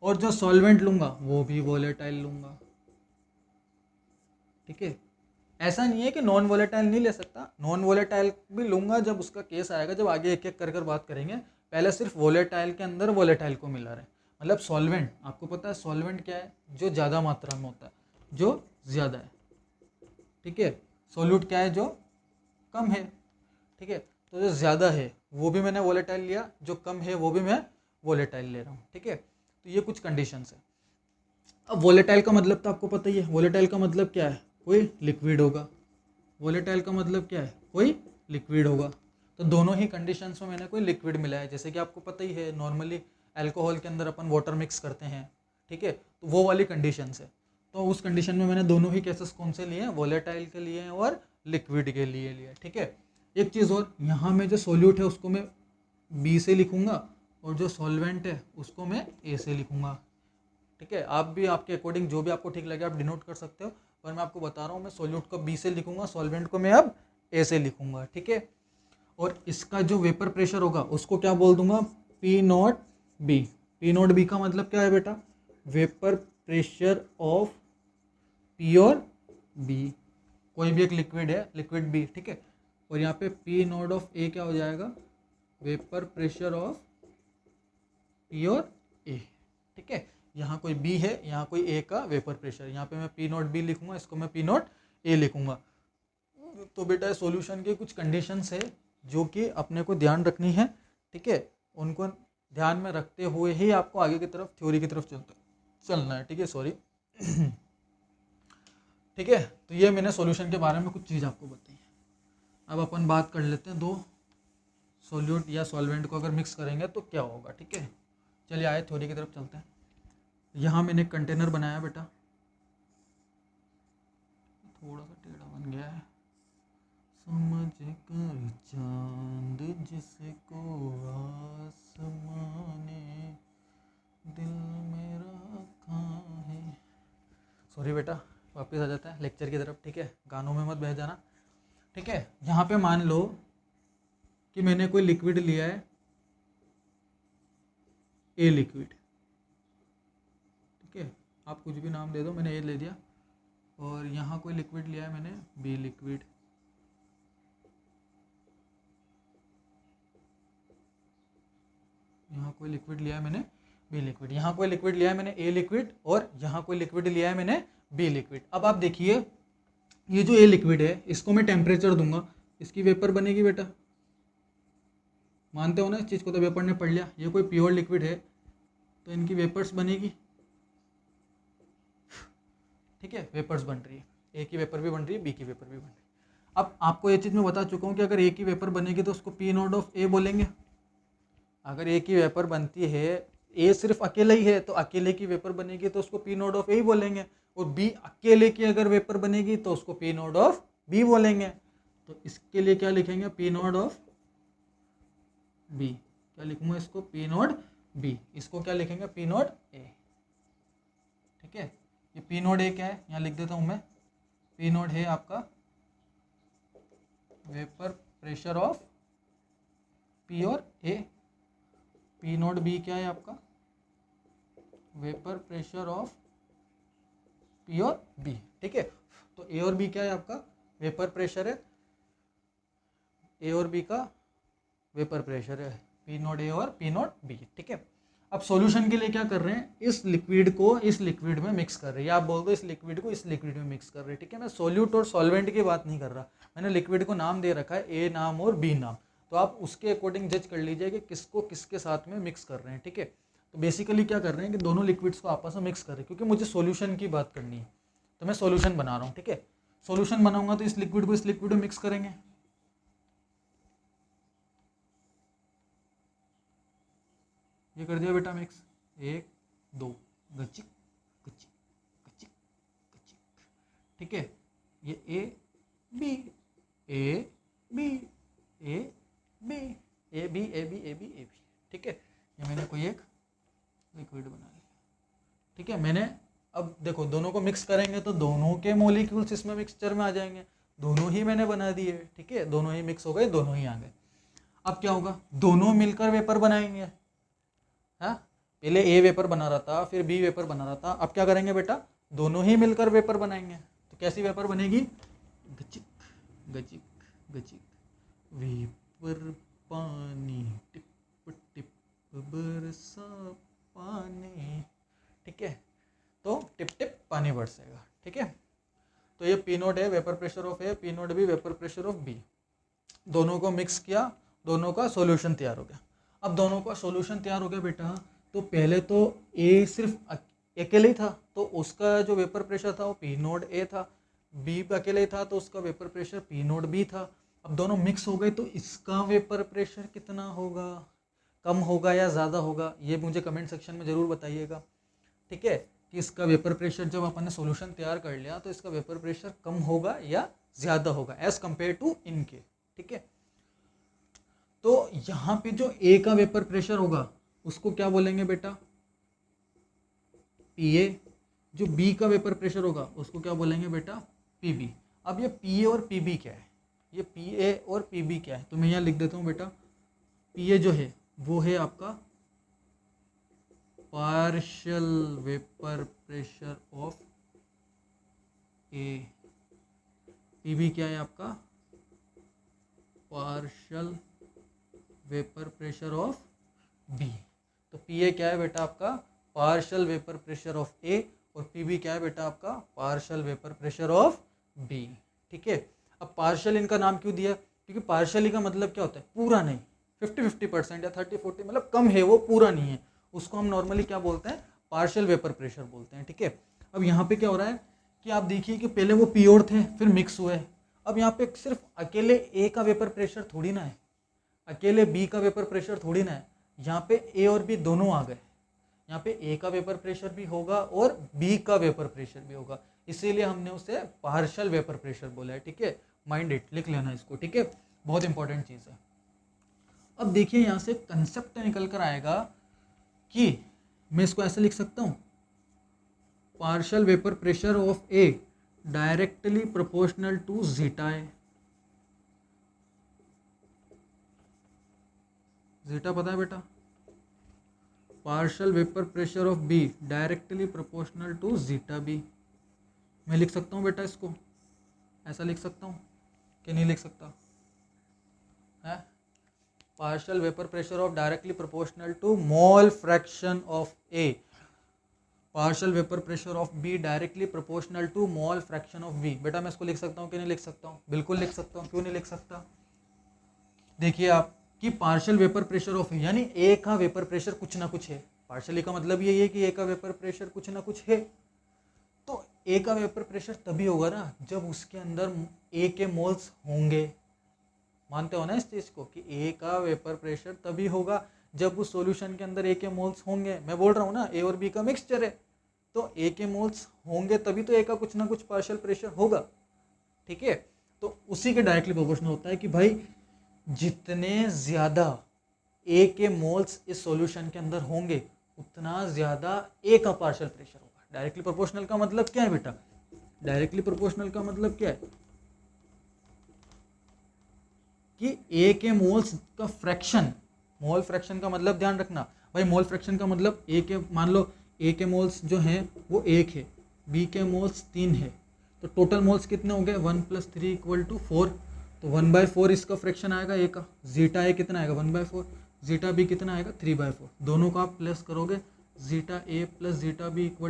और जो सॉल्वेंट लूँगा वो भी वोलेटाइल लूँगा, ठीक है। ऐसा नहीं है कि नॉन वोलेटाइल नहीं ले सकता, नॉन वोलेटाइल भी लूँगा जब उसका केस आएगा, जब आगे एक एक कर बात करेंगे। पहले सिर्फ वोलेटाइल के अंदर वोलेटाइल को मिला रहे, मतलब सॉल्वेंट, आपको पता है सॉल्वेंट क्या है, जो ज़्यादा मात्रा में होता है, जो ज़्यादा है, ठीक है। सोल्यूट क्या है, जो कम है, ठीक है। तो जो ज़्यादा है वो भी मैंने वोलेटाइल लिया, जो कम है वो भी मैं वोलेटाइल ले रहा हूँ, ठीक है। तो ये कुछ कंडीशंस है। अब वोलेटाइल का मतलब तो आपको पता ही है, वोलेटाइल का मतलब क्या है, कोई लिक्विड होगा। वोलेटाइल का मतलब क्या है, कोई लिक्विड होगा। तो दोनों ही कंडीशंस में मैंने कोई लिक्विड मिला है, जैसे कि आपको पता ही है नॉर्मली अल्कोहल के अंदर अपन वाटर मिक्स करते हैं, ठीक है, तो वो वाली कंडीशंस है। तो उस कंडीशन में मैंने दोनों ही केसेस कौन से लिए हैं, वोलेटाइल के लिए और लिक्विड के लिए लिए, ठीक है। एक चीज़ और, यहाँ में जो सोल्यूट है उसको मैं बी से लिखूंगा और जो सॉल्वेंट है उसको मैं ए से लिखूंगा, ठीक है। आप भी आपके अकॉर्डिंग जो भी आपको ठीक लगे आप डिनोट कर सकते हो, पर मैं आपको बता रहा हूँ मैं सोल्यूट को बी से लिखूंगा, सॉल्वेंट को मैं अब ए से लिखूंगा, ठीक है। और इसका जो वेपर प्रेशर होगा उसको क्या बोल दूंगा, P not be. P not be का मतलब क्या है बेटा, वेपर प्रेशर ऑफ पी और बी, कोई भी एक लिक्विड है, लिक्विड बी, ठीक है। और यहाँ पे पी नॉट ऑफ ए क्या हो जाएगा, वेपर प्रेशर ऑफ पी और ए, ठीक है। यहाँ कोई बी है, यहाँ कोई ए का वेपर प्रेशर, यहाँ पे मैं पी नॉट बी लिखूंगा, इसको मैं पी नॉट ए लिखूंगा। तो बेटा सॉल्यूशन के कुछ कंडीशंस है जो कि अपने को ध्यान रखनी है, ठीक है। उनको ध्यान में रखते हुए ही आपको आगे की तरफ थ्योरी की तरफ चलना है, ठीक है, सॉरी। ठीक है, तो ये मैंने सॉल्यूशन के बारे में कुछ चीज़ आपको बताई है। अब अपन बात कर लेते हैं दो सोल्यूट या सॉल्वेंट को अगर मिक्स करेंगे तो क्या होगा, ठीक है। चलिए आए थ्योरी की तरफ चलते हैं। यहाँ मैंने एक कंटेनर बनाया बेटा, थोड़ा सा टेढ़ा बन गया है। समझ कर चांद जिसको आसमाने दिल में रखा है। सॉरी बेटा, वापस आ जाता है लेक्चर की तरफ, ठीक है, गानों में मत बह जाना, ठीक है। यहाँ पे मान लो कि मैंने कोई लिक्विड लिया है, ए लिक्विड, ठीक है, आप कुछ भी नाम दे दो, मैंने ए ले दिया। और यहाँ कोई लिक्विड लिया है मैंने, बी लिक्विड, यहाँ कोई लिक्विड लिया है मैंने, बी लिक्विड, यहाँ कोई लिक्विड लिया है मैंने, ए लिक्विड, और यहाँ कोई लिक्विड लिया है मैंने, बी लिक्विड। अब आप देखिए ये जो ए लिक्विड है इसको मैं टेम्परेचर दूंगा, इसकी वेपर बनेगी बेटा, मानते हो ना इस चीज़ को, तो वेपर ने पढ़ लिया। ये कोई प्योर लिक्विड है तो इनकी वेपर्स बनेगी, ठीक है, वेपर्स बन रही है, ए की वेपर भी बन रही है, बी की वेपर भी बन रही है। अब आपको ये चीज़ मैं बता चुका हूँ कि अगर ए की वेपर बनेगी तो उसको पी नॉट ऑफ ए बोलेंगे। अगर ए की वेपर बनती है, ए सिर्फ अकेले ही है तो अकेले की वेपर बनेगी तो उसको पी नॉट ऑफ ए ही बोलेंगे, और बी अकेले की अगर वेपर बनेगी तो उसको पी नॉट ऑफ बी बोलेंगे। तो इसके लिए क्या लिखेंगे, पी नॉट ऑफ बी, क्या लिखूंगा इसको, पी नॉट बी, इसको क्या लिखेंगे, पी नॉट ए, ठीक है। ये पी नॉट ए क्या है, यहाँ लिख देता हूँ मैं, पी नॉट है आपका वेपर प्रेशर ऑफ पी और ए, पी नॉट बी क्या है आपका, वेपर प्रेशर ऑफ पी और बी, ठीक है। तो ए और बी क्या है आपका, वेपर प्रेशर है, ए और बी का वेपर प्रेशर है, पी नॉट ए और पी नॉट बी, ठीक है। अब सॉल्यूशन के लिए क्या कर रहे हैं, इस लिक्विड को इस लिक्विड में मिक्स कर रहे हैं, या आप बोल दो इस लिक्विड को इस लिक्विड में मिक्स कर रहे हैं, ठीक है। मैं सोल्यूट और सॉल्वेंट की बात नहीं कर रहा, मैंने लिक्विड को नाम दे रखा है, ए नाम और बी नाम, तो आप उसके अकॉर्डिंग जज कर लीजिए कि किसको किसके साथ में मिक्स कर रहे हैं, ठीक है। तो बेसिकली क्या कर रहे हैं कि दोनों लिक्विड्स को आपस में मिक्स कर रहे हैं, क्योंकि मुझे सॉल्यूशन की बात करनी है, तो मैं सॉल्यूशन बना रहा हूँ, ठीक है। सॉल्यूशन बनाऊंगा तो इस लिक्विड को इस लिक्विड में मिक्स करेंगे, ये कर दिया बेटा मिक्स, 1 2 गचिक गचिक गचिक गचिक, ठीक है। ये A B A B A B A B A B A B A B, ठीक है। ये मैंने कोई एक लिक्विड बना लिया, ठीक है। मैंने अब देखो दोनों को मिक्स करेंगे तो दोनों के मॉलिक्यूल्स इसमें मिक्सचर में आ जाएंगे, दोनों ही मैंने बना दिए, ठीक है, दोनों ही मिक्स हो गए, दोनों ही आ गए। अब क्या होगा, दोनों मिलकर वेपर बनाएंगे। हाँ, पहले ए वेपर बना रहा था, फिर बी वेपर बना रहा था, अब क्या करेंगे बेटा, दोनों ही मिलकर वेपर बनाएंगे। तो कैसी वेपर बनेगी, गचिक गचिक गचिक, वेपर पानी टिप टिप बरसा पानी, ठीक है, तो टिप टिप पानी बरसेगा, ठीक है। तो ये पी नोट है vapour pressure of A, P naught B vapour pressure of B. दोनों को मिक्स किया, दोनों का सॉल्यूशन तैयार हो गया। अब दोनों का सॉल्यूशन तैयार हो गया बेटा, तो पहले तो ए सिर्फ अकेले ही था, तो उसका जो वेपर प्रेशर था वो पी नोट ए था, बी अकेले ही था तो उसका vapour pressure P naught B था। अब दोनों मिक्स हो गए तो इसका वेपर प्रेशर कितना होगा, कम होगा या ज़्यादा होगा, ये मुझे कमेंट सेक्शन में ज़रूर बताइएगा, ठीक है, कि इसका वेपर प्रेशर जब अपन ने सॉल्यूशन तैयार कर लिया तो इसका वेपर प्रेशर कम होगा या ज़्यादा होगा एज़ कंपेयर टू इनके, ठीक है। तो यहाँ पे जो ए का वेपर प्रेशर होगा उसको क्या बोलेंगे बेटा, पी ए। जो बी का वेपर प्रेशर होगा उसको क्या बोलेंगे बेटा, पी बी। अब ये पी ए और पी बी क्या है, ये पी ए और पी बी क्या है, तो मैं यहाँ लिख देता हूँ बेटा, पी ए जो है वो है आपका partial vapour pressure of A, P B क्या है आपका, partial vapour pressure of B. तो पी ए क्या है बेटा आपका, partial vapour pressure of A, और पी बी क्या है बेटा आपका, partial vapour pressure of B, ठीक है। अब पार्शियल इनका नाम क्यों दिया, क्योंकि पार्शियली का मतलब क्या होता है, पूरा नहीं, 50-50% या 30-40, मतलब कम है वो, पूरा नहीं है, उसको हम नॉर्मली क्या बोलते हैं, पार्शियल वेपर प्रेशर बोलते हैं, ठीक है। अब यहाँ पे क्या हो रहा है कि आप देखिए कि पहले वो पी और थे, फिर मिक्स हुए, अब यहाँ पे सिर्फ अकेले ए का वेपर प्रेशर थोड़ी ना है, अकेले बी का वेपर प्रेशर थोड़ी ना है, यहाँ पे ए और बी दोनों आ गए, यहाँ पे ए का वेपर प्रेशर भी होगा और बी का वेपर प्रेशर भी होगा, इसीलिए हमने उसे पार्शियल वेपर प्रेशर बोला है, ठीक है। माइंड इट, लिख लेना इसको, ठीक है, बहुत इंपॉर्टेंट चीज़ है। अब देखिए यहाँ से कंसेप्ट निकल कर आएगा कि मैं इसको ऐसे लिख सकता हूँ, partial vapour pressure of A directly proportional to zeta A. Zeta पता है बेटा, partial vapour pressure of B directly proportional to zeta B. मैं लिख सकता हूँ बेटा इसको, ऐसा लिख सकता हूँ कि नहीं लिख सकता है, partial vapour pressure of directly proportional to mole fraction of A, partial vapour pressure of B directly proportional to mole fraction of B. बेटा मैं इसको लिख सकता हूँ कि नहीं लिख सकता हूँ, बिल्कुल लिख सकता हूँ, क्यों नहीं लिख सकता, देखिए आप कि पार्शियल वेपर प्रेशर ऑफ यानी ए का वेपर प्रेशर कुछ ना कुछ है, पार्शियली का मतलब यही है कि ए का वेपर प्रेशर कुछ ना कुछ है, तो ए का वेपर प्रेशर तभी होगा ना जब उसके अंदर ए के मोल्स होंगे, मानते हो ना इस चीज़ को कि ए का वेपर प्रेशर तभी होगा जब उस सॉल्यूशन के अंदर ए के मोल्स होंगे। मैं बोल रहा हूँ ना ए और बी का मिक्सचर है, तो ए के मोल्स होंगे तभी तो ए का कुछ ना कुछ पार्शियल प्रेशर होगा, ठीक है। तो उसी के डायरेक्टली प्रोपोर्शनल होता है कि भाई जितने ज़्यादा ए के मोल्स इस सॉल्यूशन के अंदर होंगे उतना ज़्यादा ए का पार्शियल प्रेशर होगा। डायरेक्टली प्रोपोर्शनल का मतलब क्या है बेटा, डायरेक्टली प्रोपोर्शनल का मतलब क्या है कि ए के मोल्स का फ्रैक्शन, मोल फ्रैक्शन का मतलब ध्यान रखना भाई, मोल फ्रैक्शन का मतलब ए के, मान लो ए के मोल्स जो हैं वो 1 है, बी के मोल्स 3 है, तो टोटल मोल्स कितने हो गए 1 + 3 = 4, तो 1/4 इसका फ्रैक्शन आएगा ए का, जीटा ए कितना आएगा 1/4, जीटा बी कितना आएगा 3/4, दोनों को आप प्लस करोगे जीटा ए प्लस जीटा बी =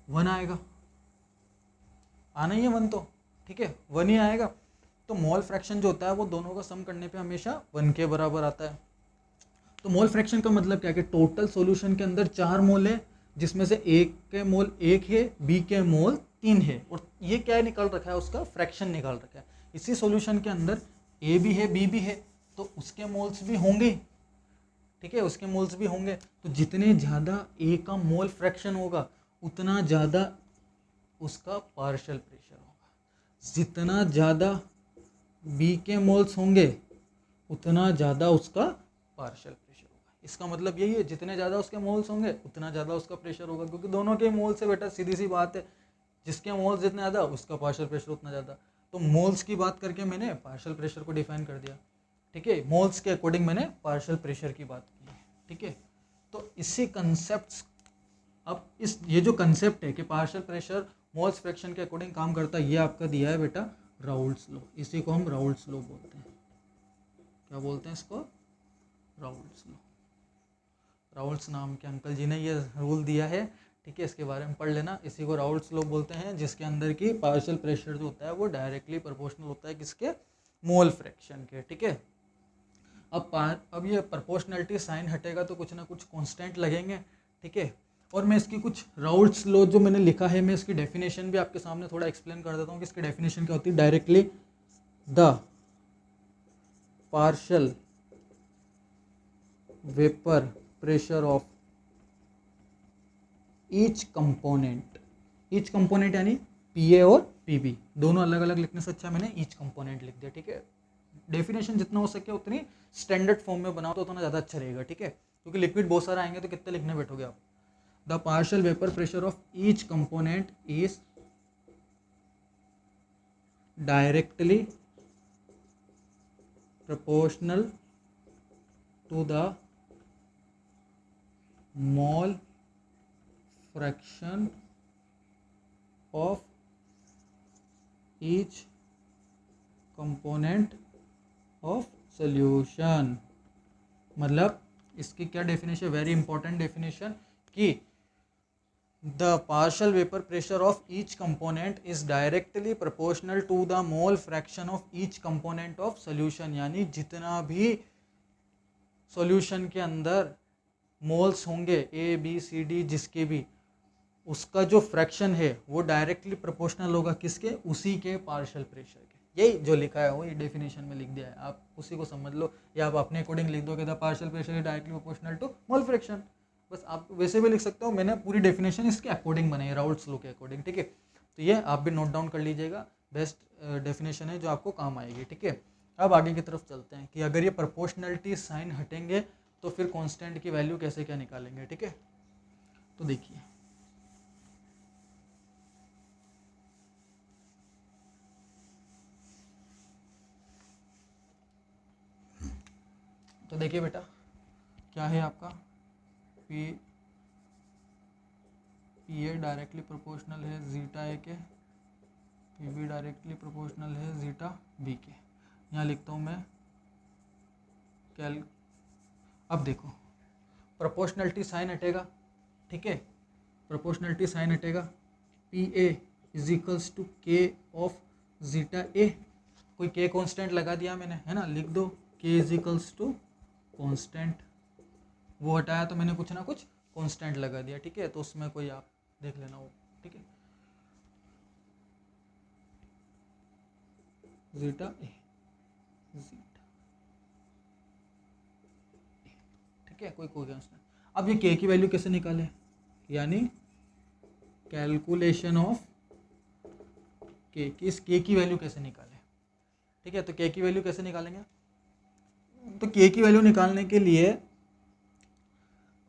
1 आएगा, आना ही है 1 तो, ठीक है 1 ही आएगा। तो मोल फ्रैक्शन जो होता है वो दोनों का सम करने पे हमेशा 1 के बराबर आता है। तो मोल फ्रैक्शन का मतलब क्या है कि टोटल सॉल्यूशन के अंदर 4 मोल है, जिसमें से ए के मोल 1 है, बी के मोल 3 है, और ये क्या निकल रखा है, उसका फ्रैक्शन निकाल रखा है। इसी सॉल्यूशन के अंदर ए भी है, बी भी है, तो उसके मोल्स भी होंगे, ठीक है उसके मोल्स भी होंगे। तो जितने ज़्यादा ए का मोल फ्रैक्शन होगा उतना ज़्यादा उसका पार्शियल प्रेशर होगा, जितना ज़्यादा बी के मोल्स होंगे उतना ज़्यादा उसका पार्शियल प्रेशर होगा। इसका मतलब यही है, जितने ज़्यादा उसके मोल्स होंगे उतना ज़्यादा उसका प्रेशर होगा, क्योंकि दोनों के मोल से बेटा सीधी सी बात है, जिसके मोल्स जितने ज़्यादा उसका पार्शियल प्रेशर उतना ज़्यादा। तो मोल्स की बात करके मैंने पार्शियल प्रेशर को डिफाइन कर दिया, ठीक है, मोल्स के अकॉर्डिंग मैंने पार्शियल प्रेशर की बात की, ठीक है। तो इसी कंसेप्ट, अब इस ये जो कंसेप्ट है कि पार्शियल प्रेशर मोल्स फ्रैक्शन के अकॉर्डिंग काम करता है, ये आपका दिया है बेटा राउल्ट्स लॉ। इसी को हम राउल्ट्स लॉ बोलते हैं। क्या बोलते हैं इसको? Raoult's law. राउल्ट्स नाम के अंकल जी ने ये रूल दिया है, ठीक है, इसके बारे में पढ़ लेना। इसी को राउल्ट्स लॉ बोलते हैं, जिसके अंदर की पार्शियल प्रेशर जो होता है वो डायरेक्टली प्रोपोर्शनल होता है किसके? मोल फ्रैक्शन के, ठीक है। अब ये प्रोपोर्शनलिटी साइन हटेगा तो कुछ ना कुछ कांस्टेंट लगेंगे, ठीक है। और मैं इसकी कुछ राउल्ट्स लॉ जो मैंने लिखा है, मैं इसकी डेफिनेशन भी आपके सामने थोड़ा एक्सप्लेन कर देता हूँ कि इसकी डेफिनेशन क्या होती है। Directly the partial vapour pressure of each component यानी पीए और पीबी दोनों अलग अलग लिखने से अच्छा मैंने ईच कंपोनेंट लिख दिया, ठीक है। डेफिनेशन जितना हो सके उतनी स्टैंडर्ड फॉर्म में बनाओ तो उतना ज़्यादा अच्छा रहेगा, ठीक है, क्योंकि लिक्विड बहुत सारा आएंगे तो कितने लिखने बैठोगे आप। The partial vapour pressure of each component is directly proportional to the mole fraction of each component of solution। मतलब इसकी क्या डेफिनेशन, वेरी इंपॉर्टेंट डेफिनेशन, कि the partial vapour pressure of each component is directly proportional to the mole fraction of each component of solution. यानी जितना भी solution के अंदर moles होंगे ए बी सी डी जिसके भी, उसका जो फ्रैक्शन है वो डायरेक्टली प्रोपोर्शनल होगा किसके? उसी के पार्शियल प्रेशर के। यही जो लिखा है वो ये डेफिनेशन में लिख दिया है, आप उसी को समझ लो, या आप अपने अकॉर्डिंग लिख दो कि the partial pressure is directly proportional to mole fraction. बस आप वैसे भी लिख सकते हो, मैंने पूरी डेफिनेशन इसके अकॉर्डिंग बनाई है, राउल्ट्स लॉ के अकॉर्डिंग, ठीक है। तो ये आप भी नोट डाउन कर लीजिएगा, बेस्ट डेफिनेशन है जो आपको काम आएगी, ठीक है। अब आगे की तरफ चलते हैं कि अगर ये प्रोपोर्शनलिटी साइन हटेंगे तो फिर कांस्टेंट की वैल्यू कैसे क्या निकालेंगे, ठीक है। तो देखिए, तो देखिए बेटा क्या है आपका पी ए डायरेक्टली प्रोपोर्शनल है जीटा ए के, पी बी डायरेक्टली प्रोपोर्शनल है जीटा बी के। यहाँ लिखता हूँ मैं अब देखो प्रोपोर्शनलिटी साइन हटेगा, ठीक है, प्रोपोर्शनलिटी साइन हटेगा, P A is equals to K of zeta A. कोई के कांस्टेंट लगा दिया मैंने, है ना, लिख दो के इज इक्वल्स टू कांस्टेंट, वो हटाया तो मैंने कुछ ना कुछ कांस्टेंट लगा दिया, ठीक है। तो उसमें कोई आप देख लेना वो, ठीक है, जीटा ए, जीटा, ठीक है, कोई कांस्टेंट। अब ये के की वैल्यू कैसे निकाले, यानी कैलकुलेशन ऑफ के, इस के की वैल्यू कैसे निकाले, ठीक है। तो के की वैल्यू कैसे निकालेंगे, तो के की वैल्यू निकालने के लिए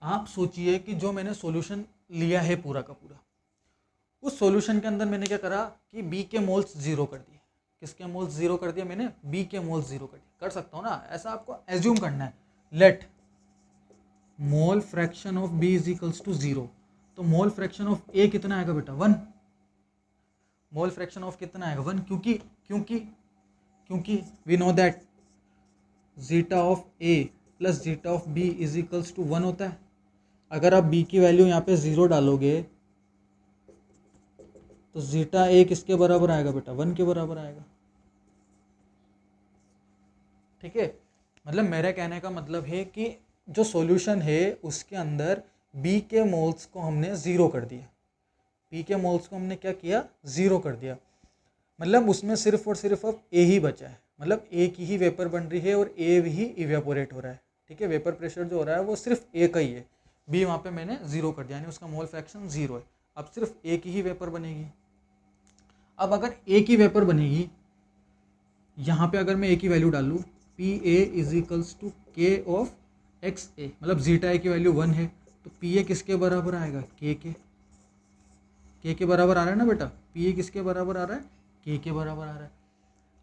आप सोचिए कि जो मैंने सॉल्यूशन लिया है पूरा का पूरा, उस सॉल्यूशन के अंदर मैंने क्या करा कि बी के मोल्स जीरो कर दिए। किसके मोल्स जीरो कर दिया मैंने? बी के मोल्स जीरो कर दिए। कर सकता हूँ ना, ऐसा आपको एज्यूम करना है। Let mole fraction of B is equals to zero. तो मोल फ्रैक्शन ऑफ ए कितना आएगा बेटा? 1। मोल फ्रैक्शन ऑफ कितना आएगा? 1, क्योंकि we know that zeta of A plus zeta of B is equals to 1 होता है। अगर आप बी की वैल्यू यहाँ पे 0 डालोगे तो जीटा ए किसके बराबर आएगा बेटा? 1 के बराबर आएगा, ठीक है। मतलब मेरे कहने का मतलब है कि जो सॉल्यूशन है उसके अंदर बी के मोल्स को हमने 0 कर दिया। बी के मोल्स को हमने क्या किया? 0 कर दिया। मतलब उसमें सिर्फ और सिर्फ अब ए ही बचा है, मतलब ए की ही वेपर बन रही है और ए ही इवेपोरेट हो रहा है, ठीक है। वेपर प्रेशर जो हो रहा है वो सिर्फ ए का ही है, बी वहाँ पे मैंने 0 कर दिया, यानी उसका मोल फ्रैक्शन 0 है। अब सिर्फ ए की ही वेपर बनेगी। अब अगर ए की वेपर बनेगी, यहाँ पे अगर मैं ए की वैल्यू डालूँ, P A is equals to K of X A, मतलब जीटा ए की वैल्यू 1 है, तो पी ए किसके बराबर आएगा, के बराबर आ रहा है ना बेटा, पी ए किसके बराबर आ रहा है, के बराबर आ रहा है।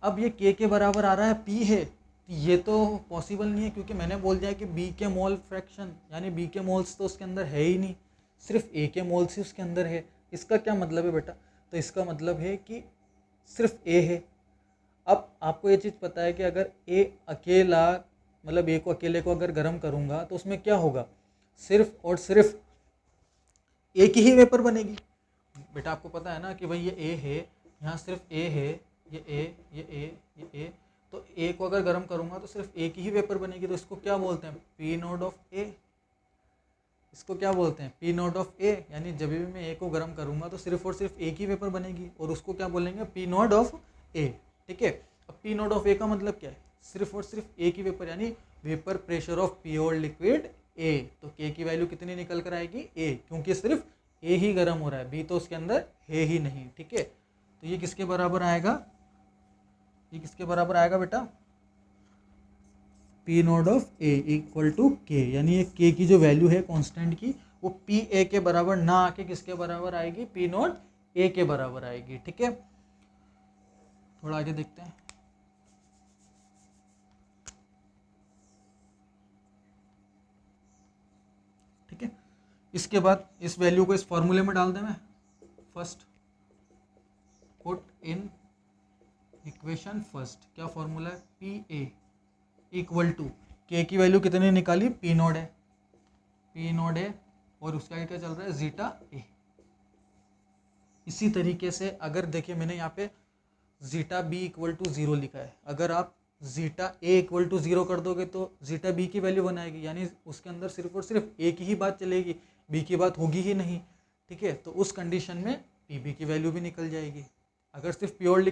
अब ये के बराबर आ रहा है, पी है, ये तो पॉसिबल नहीं है क्योंकि मैंने बोल दिया कि बी के मोल फ्रैक्शन यानी बी के मोल्स तो उसके अंदर है ही नहीं, सिर्फ ए के मोल्स ही उसके अंदर है। इसका क्या मतलब है बेटा, तो इसका मतलब है कि सिर्फ ए है। अब आपको ये चीज़ पता है कि अगर ए अकेला, मतलब ए को अकेले को अगर गर्म करूँगा तो उसमें क्या होगा, सिर्फ और सिर्फ एक ही वेपर बनेगी। बेटा आपको पता है ना कि भाई ये ए है, यहाँ सिर्फ ए है, ये ए, ये ए, ये ए, तो ए को अगर गर्म करूँगा तो सिर्फ एक ही वेपर बनेगी। तो इसको क्या बोलते हैं, पी नोड ऑफ ए। इसको क्या बोलते हैं, पी नोड ऑफ ए, यानी जब भी मैं ए को गर्म करूँगा तो सिर्फ और सिर्फ एक ही वेपर बनेगी और उसको क्या बोलेंगे, पी नोड ऑफ ए। ठीक है, अब पी नोड ऑफ ए का मतलब क्या है, सिर्फ और सिर्फ एक ही वेपर, यानी vapour pressure of pure liquid A. तो के की वैल्यू कितनी निकल कर आएगी, ए, क्योंकि सिर्फ ए ही गर्म हो रहा है, बी तो उसके अंदर है ही नहीं। ठीक है, तो ये किसके बराबर आएगा, ये किसके बराबर आएगा बेटा, P naught of A equal to K, यानी ये के की जो वैल्यू है कांस्टेंट की, वो पी ए के बराबर ना आके किसके बराबर आएगी, पी नोट ए के बराबर आएगी। ठीक है, थोड़ा आगे देखते हैं। ठीक है, इसके बाद इस वैल्यू को इस फॉर्मूले में डाल दें मैं, first put in equation first, क्या फॉर्मूला है, पी ए इक्वल टू के की वैल्यू कितनी निकाली, पी नोड है, पी नोड है, और उसका क्या चल रहा है, जीटा ए। इसी तरीके से अगर देखिए मैंने यहाँ पे जीटा बी इक्वल टू 0 लिखा है, अगर आप जीटा ए इक्वल टू 0 कर दोगे तो जीटा बी की वैल्यू बनाएगी, यानी उसके अंदर सिर्फ और सिर्फ ए की ही बात चलेगी, बी की बात होगी ही नहीं। ठीक है, तो उस कंडीशन में पी बी की वैल्यू भी निकल जाएगी। अगर सिर्फ प्योर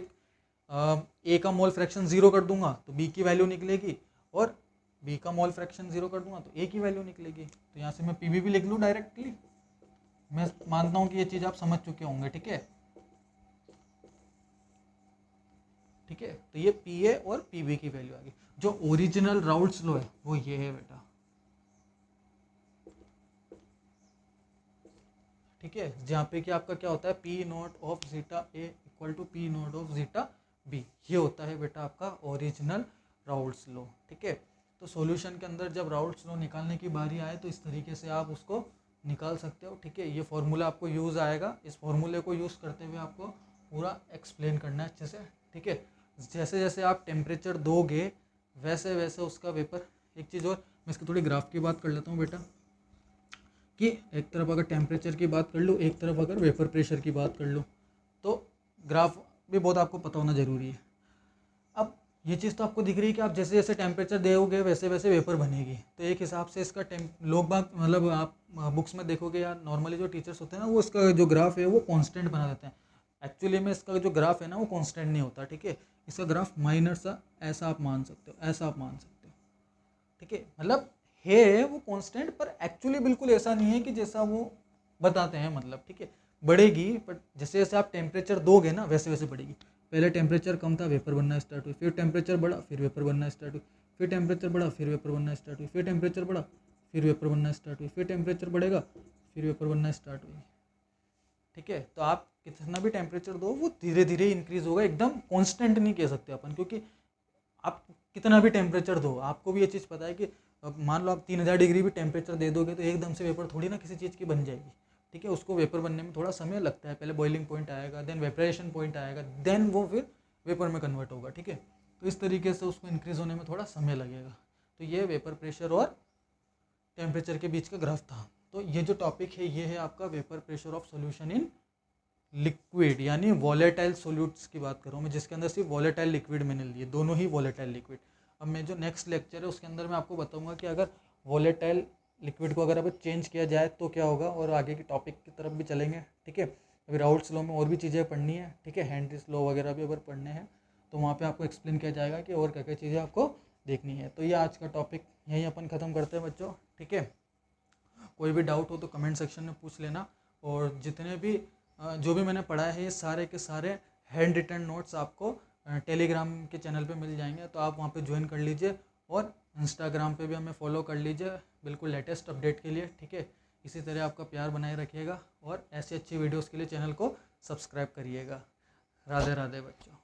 ए का मोल फ्रैक्शन 0 कर दूंगा तो बी की वैल्यू निकलेगी, और बी का मोल फ्रैक्शन 0 कर दूंगा तो ए की वैल्यू निकलेगी। तो यहाँ से मैं पी भी लिख लूँ डायरेक्टली। मैं मानता हूँ कि ये चीज़ आप समझ चुके होंगे। ठीक है, ठीक है, तो ये पी ए और पी बी की वैल्यू आ गई। जो ओरिजिनल राउल्ट्स लॉ है वो ये है बेटा। ठीक है, जहाँ पे कि आपका क्या होता है, P naught of zeta A equal to P naught of zeta B, ये होता है बेटा आपका ओरिजिनल राउल्ट्स लॉ। ठीक है, तो सॉल्यूशन के अंदर जब राउल्ट्स लॉ निकालने की बारी आए तो इस तरीके से आप उसको निकाल सकते हो। ठीक है, ये फॉर्मूला आपको यूज़ आएगा, इस फॉर्मूले को यूज़ करते हुए आपको पूरा एक्सप्लेन करना है अच्छे से। ठीक है, जैसे जैसे आप टेम्परेचर दोगे वैसे वैसे उसका वेपर। एक चीज़ और, मैं इसकी थोड़ी ग्राफ की बात कर लेता हूँ बेटा, कि एक तरफ अगर टेम्परेचर की बात कर लूँ, एक तरफ अगर वेपर प्रेशर की बात कर लूँ, तो ग्राफ भी बहुत आपको पता होना ज़रूरी है। अब ये चीज़ तो आपको दिख रही है कि आप जैसे जैसे टेम्परेचर दोगे वैसे वैसे वेपर बनेगी, तो एक हिसाब से इसका लोग बाग, मतलब आप बुक्स में देखोगे या नॉर्मली जो टीचर्स होते हैं ना, वो इसका जो ग्राफ है वो कांस्टेंट बना देते हैं। एक्चुअली में इसका जो ग्राफ है ना वो कांस्टेंट नहीं होता। ठीक है, इसका ग्राफ माइनर सा ऐसा आप मान सकते हो, ऐसा आप मान सकते हो। ठीक है, मतलब है वो कांस्टेंट, पर एक्चुअली बिल्कुल ऐसा नहीं है कि जैसा वो बताते हैं, मतलब। ठीक है, बढ़ेगी, पर जैसे जैसे आप टेम्परेचर दोगे ना वैसे वैसे बढ़ेगी। पहले टेम्परेचर कम था, वेपर बनना स्टार्ट हुई, फिर टेम्परेचर बढ़ा, फिर वेपर बनना स्टार्ट हुई, फिर टेम्परेचर बढ़ा, फिर वेपर बनना स्टार्ट हुई, फिर टेम्परेचर बढ़ा, फिर वेपर बनना स्टार्ट हुई, फिर टेम्परेचर बढ़ेगा, फिर वेपर बनना स्टार्ट हुई। ठीक है, तो आप कितना भी टेम्परेचर दो वो धीरे धीरे इंक्रीज होगा, एकदम कांस्टेंट नहीं कह सकते अपन, क्योंकि आप कितना भी टेम्परेचर दो, आपको भी ये चीज़ पता है कि मान लो आप 3000 डिग्री भी टेम्परेचर दे दोगे तो एकदम से वेपर थोड़ी ना किसी चीज़ की बन जाएगी। ठीक है, उसको वेपर बनने में थोड़ा समय लगता है, पहले बॉइलिंग पॉइंट आएगा, देन वेपरेशन पॉइंट आएगा, देन वो फिर वेपर में कन्वर्ट होगा। ठीक है, तो इस तरीके से उसको इंक्रीज होने में थोड़ा समय लगेगा। तो ये वेपर प्रेशर और टेम्परेचर के बीच का ग्राफ था। तो ये जो टॉपिक है ये है आपका vapour pressure of solution in liquid, यानी वॉलेटाइल सोल्यूट्स की बात कर रहा हूँ मैं, जिसके अंदर सिर्फ वॉलेटाइल लिक्विड मैंने लिए, दोनों ही वॉलेटाइल लिक्विड। अब मैं जो नेक्स्ट लेक्चर है उसके अंदर मैं आपको बताऊंगा कि अगर वॉलेटाइल लिक्विड को अगर अब चेंज किया जाए तो क्या होगा, और आगे की टॉपिक की तरफ भी चलेंगे। ठीक है, अभी राउल्ट्स लॉ में और भी चीज़ें पढ़नी है। ठीक है, हेनरीज लॉ वगैरह भी अगर पढ़ने हैं तो वहाँ पे आपको एक्सप्लेन किया जाएगा कि और क्या क्या चीज़ें आपको देखनी है। तो ये आज का टॉपिक यहीं अपन ख़त्म करते हैं बच्चों। ठीक है, कोई भी डाउट हो तो कमेंट सेक्शन में पूछ लेना, और जितने भी जो भी मैंने पढ़ा है ये सारे के सारे हैंड रिटन नोट्स आपको टेलीग्राम के चैनल पे मिल जाएंगे, तो आप वहाँ पे ज्वाइन कर लीजिए और इंस्टाग्राम पे भी हमें फॉलो कर लीजिए बिल्कुल लेटेस्ट अपडेट के लिए, ठीक है। इसी तरह आपका प्यार बनाए रखिएगा और ऐसी अच्छी वीडियोस के लिए चैनल को सब्सक्राइब करिएगा। राधे राधे बच्चों।